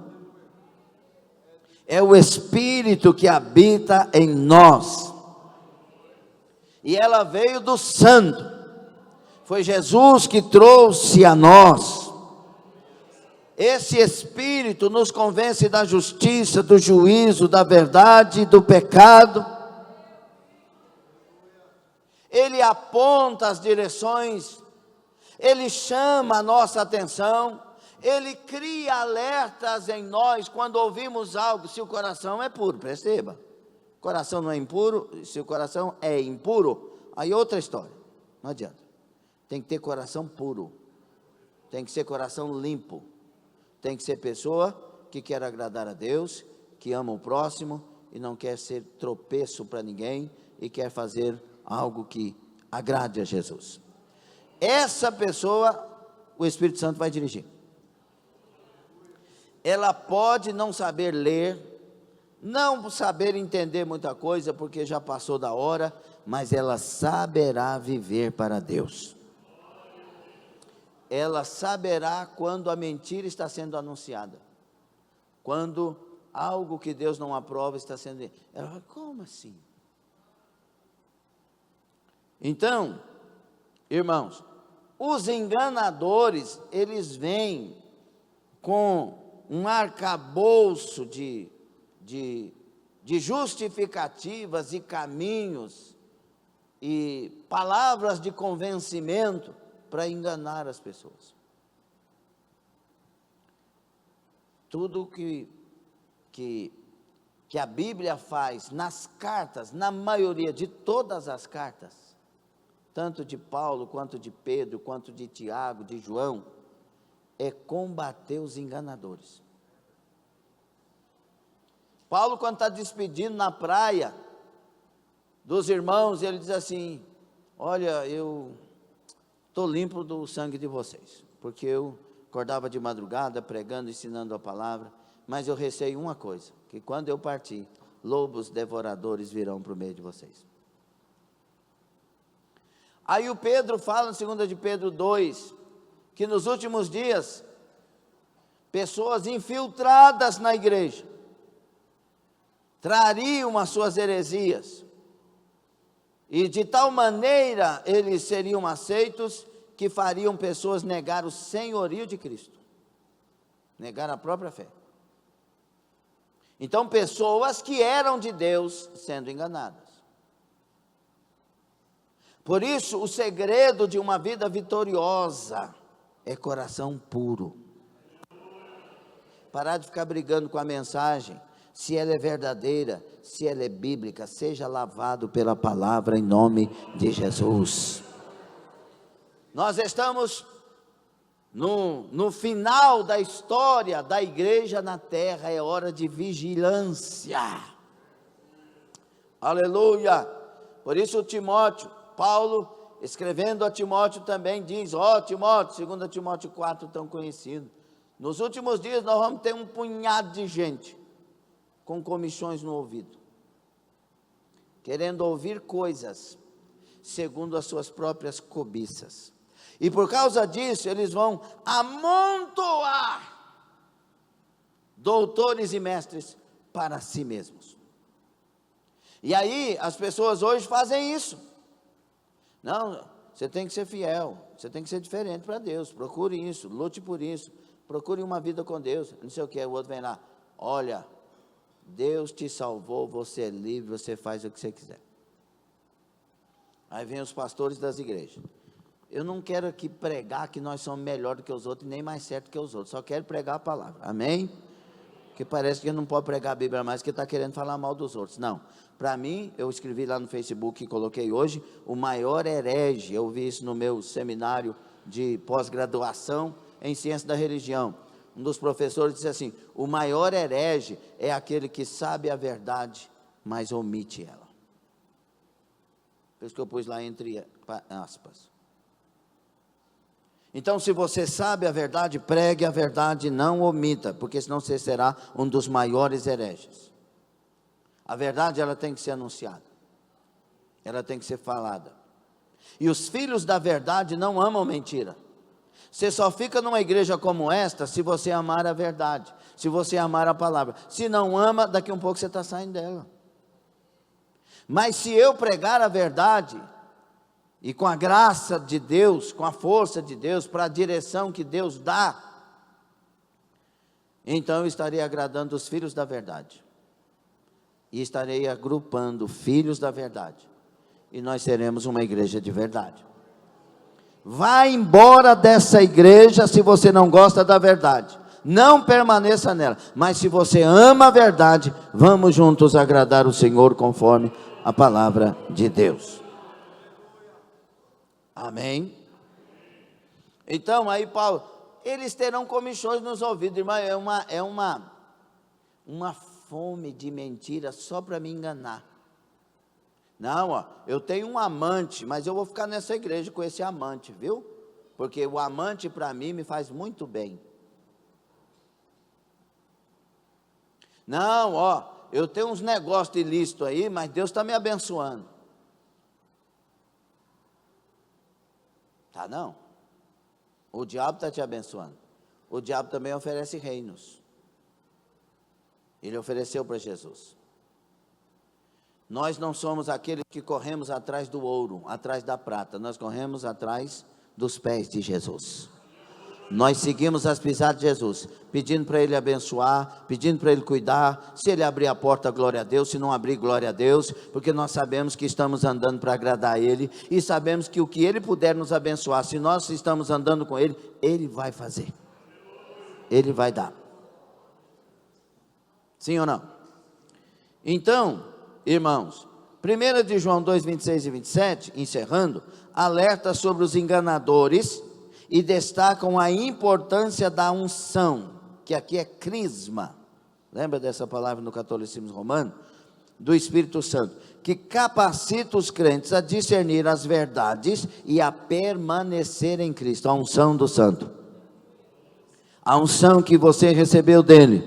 é o Espírito que habita em nós, e ela veio do Santo, foi Jesus que trouxe a nós. Esse Espírito nos convence da justiça, do juízo, da verdade, do pecado. Ele aponta as direções, ele chama a nossa atenção, ele cria alertas em nós quando ouvimos algo. Se o coração é puro, perceba, o coração não é impuro. Se o coração é impuro, aí outra história, não adianta. Tem que ter coração puro, tem que ser coração limpo, tem que ser pessoa que quer agradar a Deus, que ama o próximo e não quer ser tropeço para ninguém e quer fazer algo que agrade a Jesus. Essa pessoa, o Espírito Santo vai dirigir. Ela pode não saber ler, não saber entender muita coisa, porque já passou da hora, mas ela saberá viver para Deus. Ela saberá quando a mentira está sendo anunciada, quando algo que Deus não aprova está sendo... Ela fala, como assim? Então, irmãos, os enganadores, eles vêm com um arcabouço de justificativas e caminhos e palavras de convencimento para enganar as pessoas. Tudo que a Bíblia faz nas cartas, na maioria de todas as cartas, tanto de Paulo, quanto de Pedro, quanto de Tiago, de João, é combater os enganadores. Paulo, quando está despedindo na praia dos irmãos, ele diz assim: olha, eu estou limpo do sangue de vocês, porque eu acordava de madrugada pregando, ensinando a palavra, mas eu receio uma coisa, que quando eu partir, lobos devoradores virão para o meio de vocês. Aí o Pedro fala em 2 de Pedro 2, que nos últimos dias, pessoas infiltradas na igreja, trariam as suas heresias, e de tal maneira eles seriam aceitos, que fariam pessoas negar o senhorio de Cristo, negar a própria fé. Então, pessoas que eram de Deus sendo enganadas. Por isso, o segredo de uma vida vitoriosa é coração puro. Parar de ficar brigando com a mensagem, se ela é verdadeira, se ela é bíblica, seja lavado pela palavra em nome de Jesus. Nós estamos no final da história da igreja na terra, é hora de vigilância. Aleluia! Por isso Paulo, escrevendo a Timóteo também diz, Timóteo, 2 Timóteo 4, tão conhecido, nos últimos dias nós vamos ter um punhado de gente, com comichões no ouvido, querendo ouvir coisas, segundo as suas próprias cobiças, e por causa disso, eles vão amontoar doutores e mestres para si mesmos, e aí as pessoas hoje fazem isso. Não, você tem que ser fiel, você tem que ser diferente para Deus, procure isso, lute por isso, procure uma vida com Deus, não sei o que, o outro vem lá, olha, Deus te salvou, você é livre, você faz o que você quiser. Aí vem os pastores das igrejas, eu não quero aqui pregar que nós somos melhor do que os outros, nem mais certo que os outros, só quero pregar a palavra, amém? porque parece que não pode pregar a Bíblia mais, que está querendo falar mal dos outros. Não, para mim, eu escrevi lá no Facebook e coloquei hoje, o maior herege, eu vi isso no meu seminário de pós-graduação em ciência da religião. Um dos professores disse assim: o maior herege é aquele que sabe a verdade, mas omite ela. Por isso que eu pus lá entre aspas. Então, se você sabe a verdade, pregue a verdade, não omita, porque senão você será um dos maiores hereges. A verdade, ela tem que ser anunciada, ela tem que ser falada. E os filhos da verdade não amam mentira. Você só fica numa igreja como esta se você amar a verdade, se você amar a palavra. Se não ama, daqui a um pouco você está saindo dela. Mas se eu pregar a verdade, e com a graça de Deus, com a força de Deus, para a direção que Deus dá, então eu estarei agradando os filhos da verdade, e estarei agrupando filhos da verdade, e nós seremos uma igreja de verdade. Vá embora dessa igreja se você não gosta da verdade, não permaneça nela, mas se você ama a verdade, vamos juntos agradar o Senhor conforme a palavra de Deus. Amém? Então, aí Paulo, eles terão comichões nos ouvidos, irmão, é uma fome de mentira só para me enganar. Não, ó, eu tenho um amante, mas eu vou ficar nessa igreja com esse amante, viu? Porque o amante para mim me faz muito bem. Não, ó, eu tenho uns negócios ilícitos aí, mas Deus está me abençoando. Tá não? O diabo está te abençoando. O diabo também oferece reinos. Ele ofereceu para Jesus. Nós não somos aqueles que corremos atrás do ouro, atrás da prata. Nós corremos atrás dos pés de Jesus. Nós seguimos as pisadas de Jesus, pedindo para Ele abençoar, pedindo para Ele cuidar. Se Ele abrir a porta, glória a Deus. Se não abrir, glória a Deus, porque nós sabemos que estamos andando para agradar a Ele, e sabemos que o que Ele puder nos abençoar, se nós estamos andando com Ele, Ele vai fazer, Ele vai dar. Sim ou não? Então, irmãos, 1 de João 2, 26 e 27, encerrando, alerta sobre os enganadores, e destacam a importância da unção, que aqui é crisma, lembra dessa palavra no catolicismo romano? Do Espírito Santo, que capacita os crentes a discernir as verdades e a permanecer em Cristo. A unção do Santo, a unção que você recebeu dele,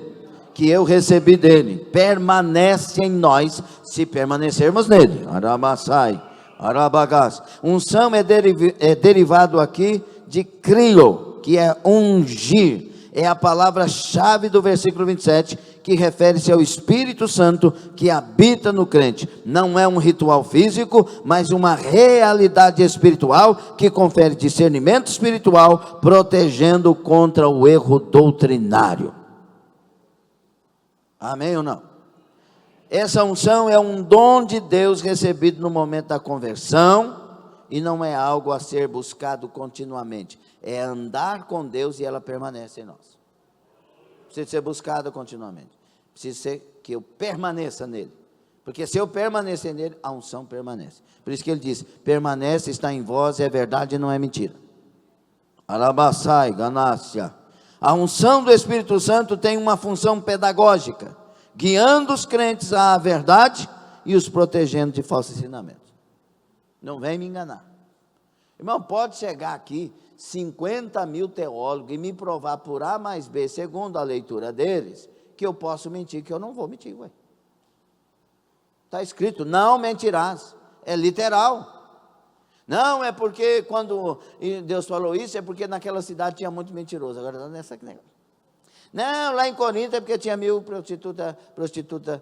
que eu recebi dele, permanece em nós, se permanecermos nele. Arabassai, arabagás. Unção é derivado aqui de crio, que é ungir, é a palavra-chave do versículo 27, que refere-se ao Espírito Santo que habita no crente. Não é um ritual físico, mas uma realidade espiritual que confere discernimento espiritual, protegendo contra o erro doutrinário. Amém ou não? Essa unção é um dom de Deus recebido no momento da conversão, e não é algo a ser buscado continuamente, é andar com Deus e ela permanece em nós. Precisa ser buscada continuamente, precisa ser que eu permaneça nele, porque se eu permanecer nele, a unção permanece. Por isso que ele diz, permanece, está em vós, é verdade e não é mentira. Arabassai, ganácia. A unção do Espírito Santo tem uma função pedagógica, guiando os crentes à verdade e os protegendo de falsos ensinamentos. Não vem me enganar. Irmão, pode chegar aqui 50 mil teólogos e me provar por A mais B, segundo a leitura deles, que eu posso mentir, que eu não vou mentir, ué. Está escrito, não mentirás, é literal. Não é porque quando Deus falou isso, é porque naquela cidade tinha muito mentiroso. Agora está nessa aqui negócio. Não, lá em Corinto é porque tinha 1000 prostitutas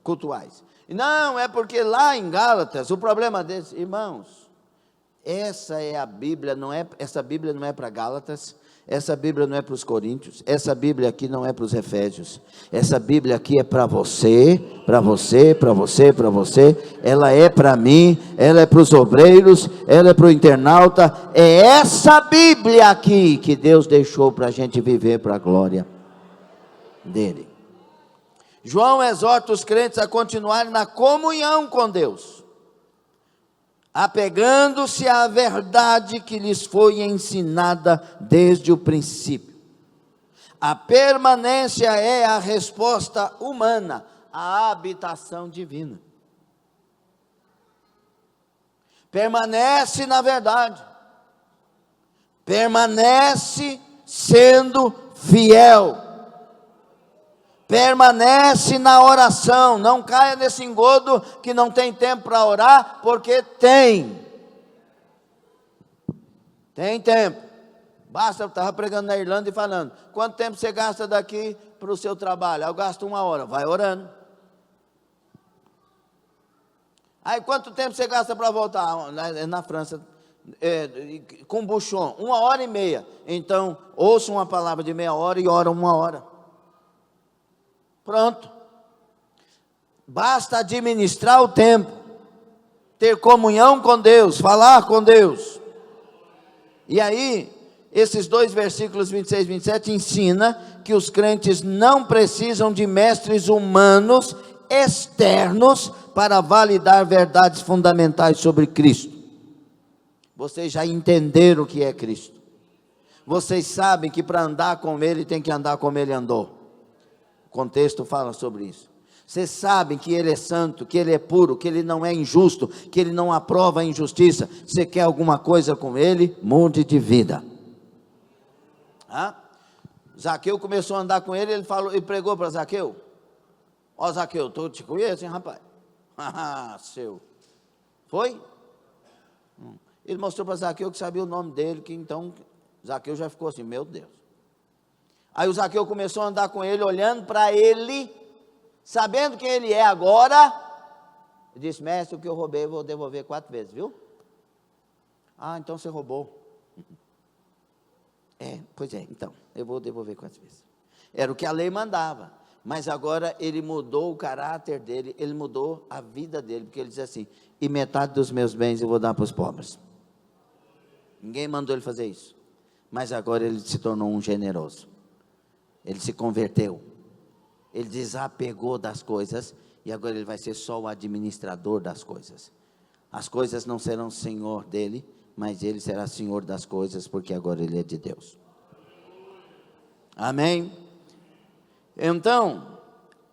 cultuais. Não, é porque lá em Gálatas, o problema desses, irmãos, essa é a Bíblia, essa Bíblia não é para Gálatas, essa Bíblia não é para os Coríntios, essa Bíblia aqui não é para os Efésios, essa Bíblia aqui é para você, para você, para você, para você, ela é para mim, ela é para os obreiros, ela é para o internauta, é essa Bíblia aqui que Deus deixou para a gente viver para a glória dele. João exorta os crentes a continuarem na comunhão com Deus, apegando-se à verdade que lhes foi ensinada desde o princípio. A permanência é a resposta humana à habitação divina. Permanece na verdade, permanece sendo fiel, permanece na oração. Não caia nesse engodo que não tem tempo para orar, porque tem tempo. Basta, eu estava pregando na Irlanda e falando, quanto tempo você gasta daqui para o seu trabalho? Eu gasto 1 hora, vai orando. Aí quanto tempo você gasta para voltar? Na França, com buchon, 1h30. Então, ouça uma palavra de meia hora e ora 1 hora. Pronto. Basta administrar o tempo, ter comunhão com Deus, falar com Deus. E aí, esses 2 versículos 26 e 27 ensina que os crentes não precisam de mestres humanos externos para validar verdades fundamentais sobre Cristo. Vocês já entenderam o que é Cristo. Vocês sabem que para andar com Ele tem que andar como Ele andou. O contexto fala sobre isso. Vocês sabem que Ele é santo, que Ele é puro, que Ele não é injusto, que Ele não aprova a injustiça. Você quer alguma coisa com Ele? Mude de vida. Zaqueu começou a andar com ele, ele falou e pregou para Zaqueu. Ó, Zaqueu, tu te conhece, hein, rapaz? Seu. Foi? Ele mostrou para Zaqueu que sabia o nome dele, que então Zaqueu já ficou assim, meu Deus. Aí o Zaqueu começou a andar com ele, olhando para ele, sabendo quem ele é agora. Ele disse, mestre, o que eu roubei eu vou devolver 4 vezes, viu? Então você roubou. Pois é, então, eu vou devolver 4 vezes. Era o que a lei mandava, mas agora ele mudou o caráter dele, ele mudou a vida dele, porque ele diz assim, e metade dos meus bens eu vou dar para os pobres. Ninguém mandou ele fazer isso, mas agora ele se tornou um generoso, ele se converteu, ele desapegou das coisas, e agora ele vai ser só o administrador das coisas. As coisas não serão senhor dele, mas ele será senhor das coisas, porque agora ele é de Deus. Amém? Então,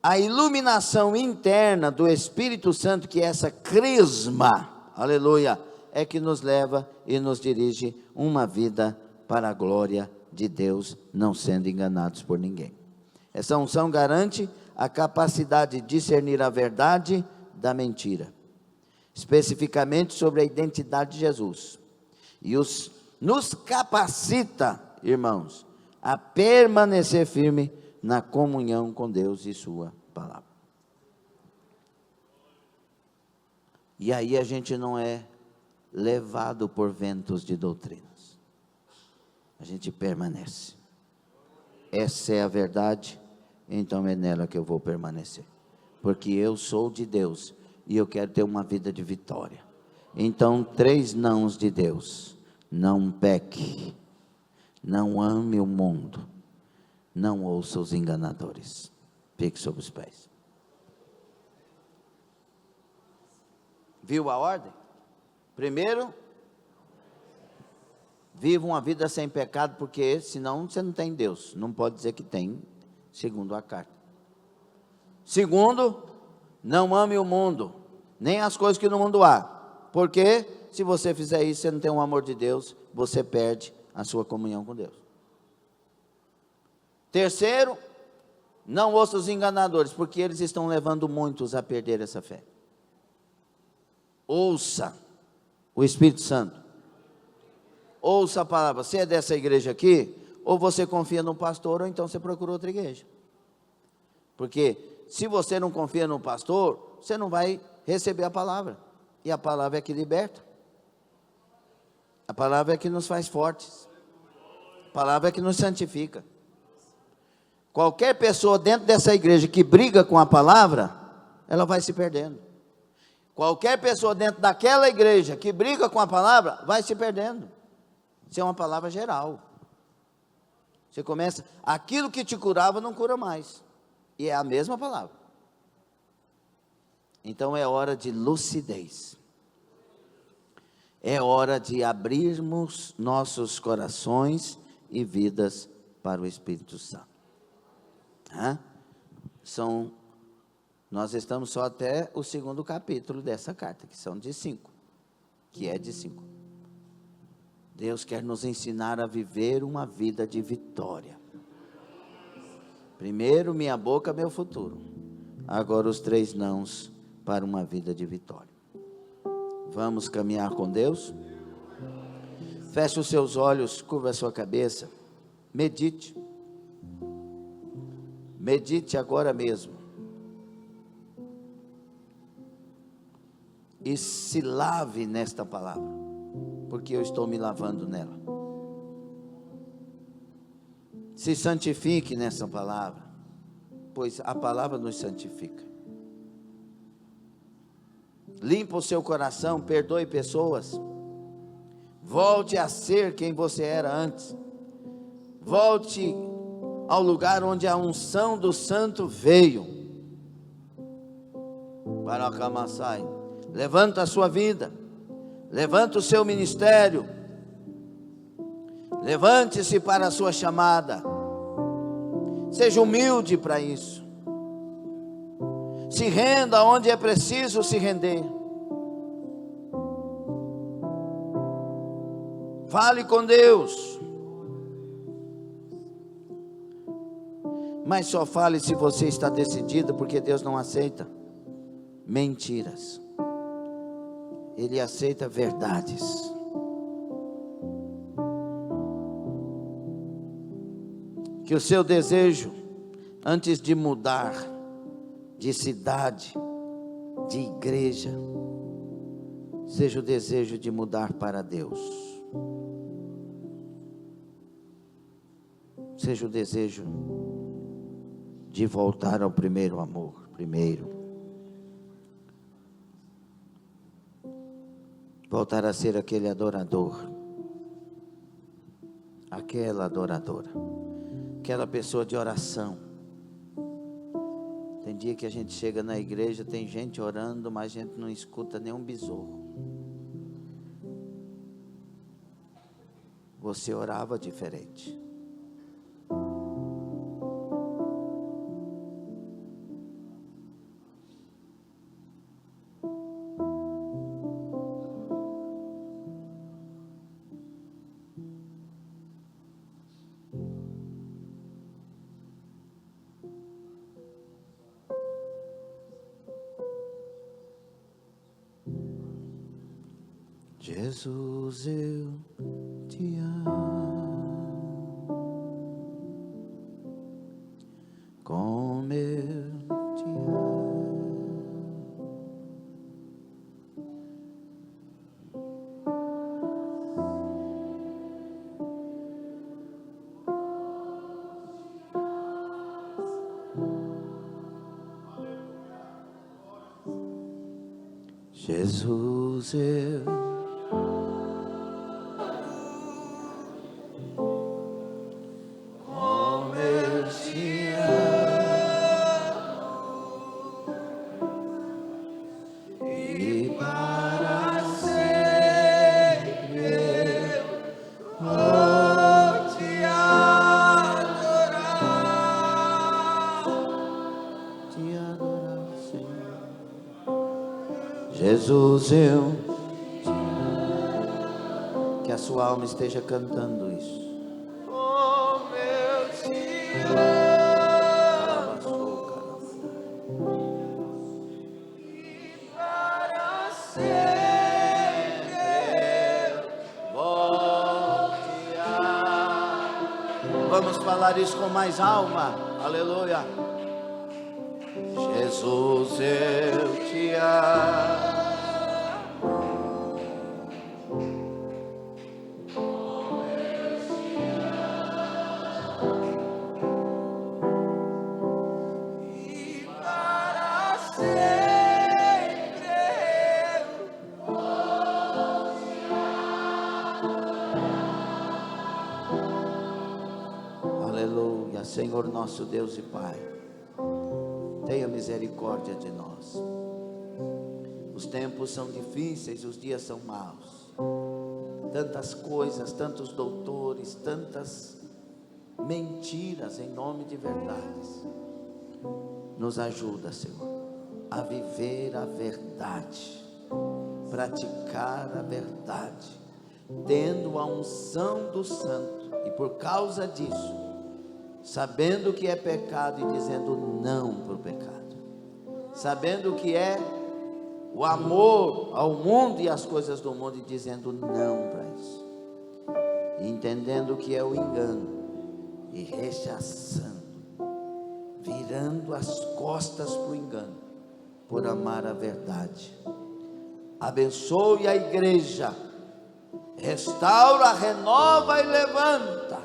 a iluminação interna do Espírito Santo, que é essa crisma, aleluia, é que nos leva e nos dirige uma vida para a glória de Deus, não sendo enganados por ninguém. Essa unção garante a capacidade de discernir a verdade da mentira, especificamente sobre a identidade de Jesus. E nos capacita, irmãos, a permanecer firme na comunhão com Deus e sua palavra. E aí a gente não é levado por ventos de doutrinas. A gente permanece. Essa é a verdade, então é nela que eu vou permanecer. Porque eu sou de Deus e eu quero ter uma vida de vitória. Então, 3 nãos de Deus: não peque, não ame o mundo, não ouça os enganadores. Fique sobre os pés. Viu a ordem? Primeiro, viva uma vida sem pecado, porque senão você não tem Deus. Não pode dizer que tem, segundo a carta. Segundo, não ame o mundo, nem as coisas que no mundo há. Porque se você fizer isso, você não tem o amor de Deus, você perde a sua comunhão com Deus. Terceiro, não ouça os enganadores, porque eles estão levando muitos a perder essa fé. Ouça o Espírito Santo. Ouça a palavra. Você é dessa igreja aqui, ou você confia no pastor, ou então você procura outra igreja. Porque se você não confia no pastor, você não vai receber a palavra. E a palavra é que liberta. A palavra é que nos faz fortes. A palavra é que nos santifica. Qualquer pessoa dentro dessa igreja que briga com a palavra, ela vai se perdendo. Qualquer pessoa dentro daquela igreja que briga com a palavra, vai se perdendo. Isso é uma palavra geral. Você começa, aquilo que te curava não cura mais. E é a mesma palavra. Então é hora de lucidez. É hora de abrirmos nossos corações e vidas para o Espírito Santo. Nós estamos só até o 2º capítulo dessa carta, que são de 5. Que é de 5. Deus quer nos ensinar a viver uma vida de vitória. Primeiro, minha boca, meu futuro. Agora os 3 nãos para uma vida de vitória. Vamos caminhar com Deus? Feche os seus olhos, curva a sua cabeça. Medite. Medite agora mesmo. E se lave nesta palavra, porque eu estou me lavando nela. Se santifique nessa palavra, pois a palavra nos santifica. Limpa o seu coração, perdoe pessoas. Volte a ser quem você era antes. Volte ao lugar onde a unção do Santo veio. Baracamassai. Levanta a sua vida. Levanta o seu ministério. Levante-se para a sua chamada. Seja humilde para isso. Se renda onde é preciso se render. Fale com Deus. Mas só fale se você está decidido, porque Deus não aceita mentiras. Ele aceita verdades. Que o seu desejo, antes de mudar de cidade, de igreja, seja o desejo de mudar para Deus. Seja o desejo de voltar ao primeiro amor, voltar a ser aquele adorador, aquela adoradora, aquela pessoa de oração. Tem dia que a gente chega na igreja, tem gente orando, mas a gente não escuta nenhum besouro. Você orava diferente. Jesus, eu te amo, como eu te amo. Jesus, eu Jesus, eu te amo. Que a sua alma esteja cantando isso. Como eu te amo, e para sempre vou te amar. Vamos falar isso com mais alma. Aleluia. Jesus, eu te amo. ajuda, Senhor nosso Deus e Pai. Tenha misericórdia de nós. Os tempos são difíceis, os dias são maus. Tantas coisas, tantos doutores, tantas mentiras em nome de verdades. Nos ajuda, Senhor, a viver a verdade, praticar a verdade, tendo a unção do Santo, e por causa disso, sabendo o que é pecado e dizendo não para o pecado, sabendo o que é o amor ao mundo e às coisas do mundo e dizendo não para isso, e entendendo o que é o engano e rechaçando, virando as costas para o engano, por amar a verdade. Abençoe a igreja, restaura, renova e levanta,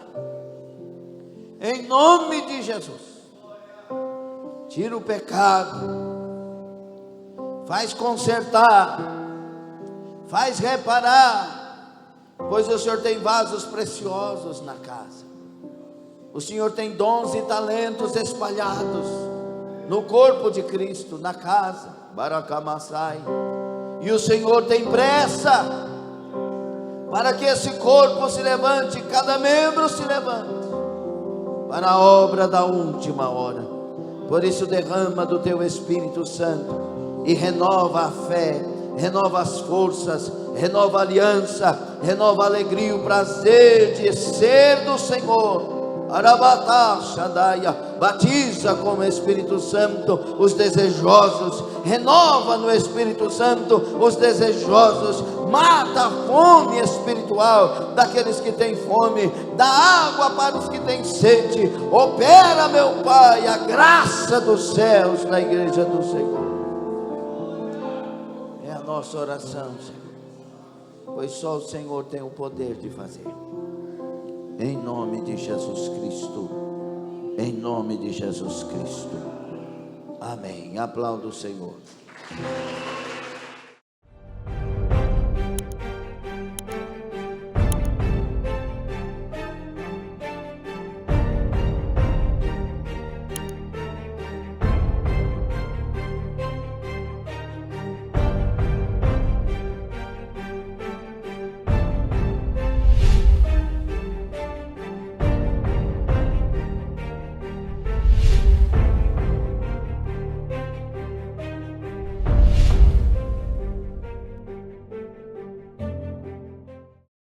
em nome de Jesus. Tira o pecado, faz consertar, faz reparar, pois o Senhor tem vasos preciosos na casa. O Senhor tem dons e talentos espalhados no corpo de Cristo, na casa, Baracamassai. E o Senhor tem pressa para que esse corpo se levante, cada membro se levante, para a obra da última hora. Por isso derrama do teu Espírito Santo e renova a fé, renova as forças, renova a aliança, renova a alegria, o prazer de ser do Senhor. Arabatá, Shadaia, batiza com o Espírito Santo os desejosos, renova no Espírito Santo os desejosos, mata a fome espiritual daqueles que têm fome, dá água para os que têm sede. Opera, meu Pai, a graça dos céus na igreja do Senhor. É a nossa oração, Senhor, pois só o Senhor tem o poder de fazer. Em nome de Jesus Cristo, em nome de Jesus Cristo, amém. Aplauda o Senhor.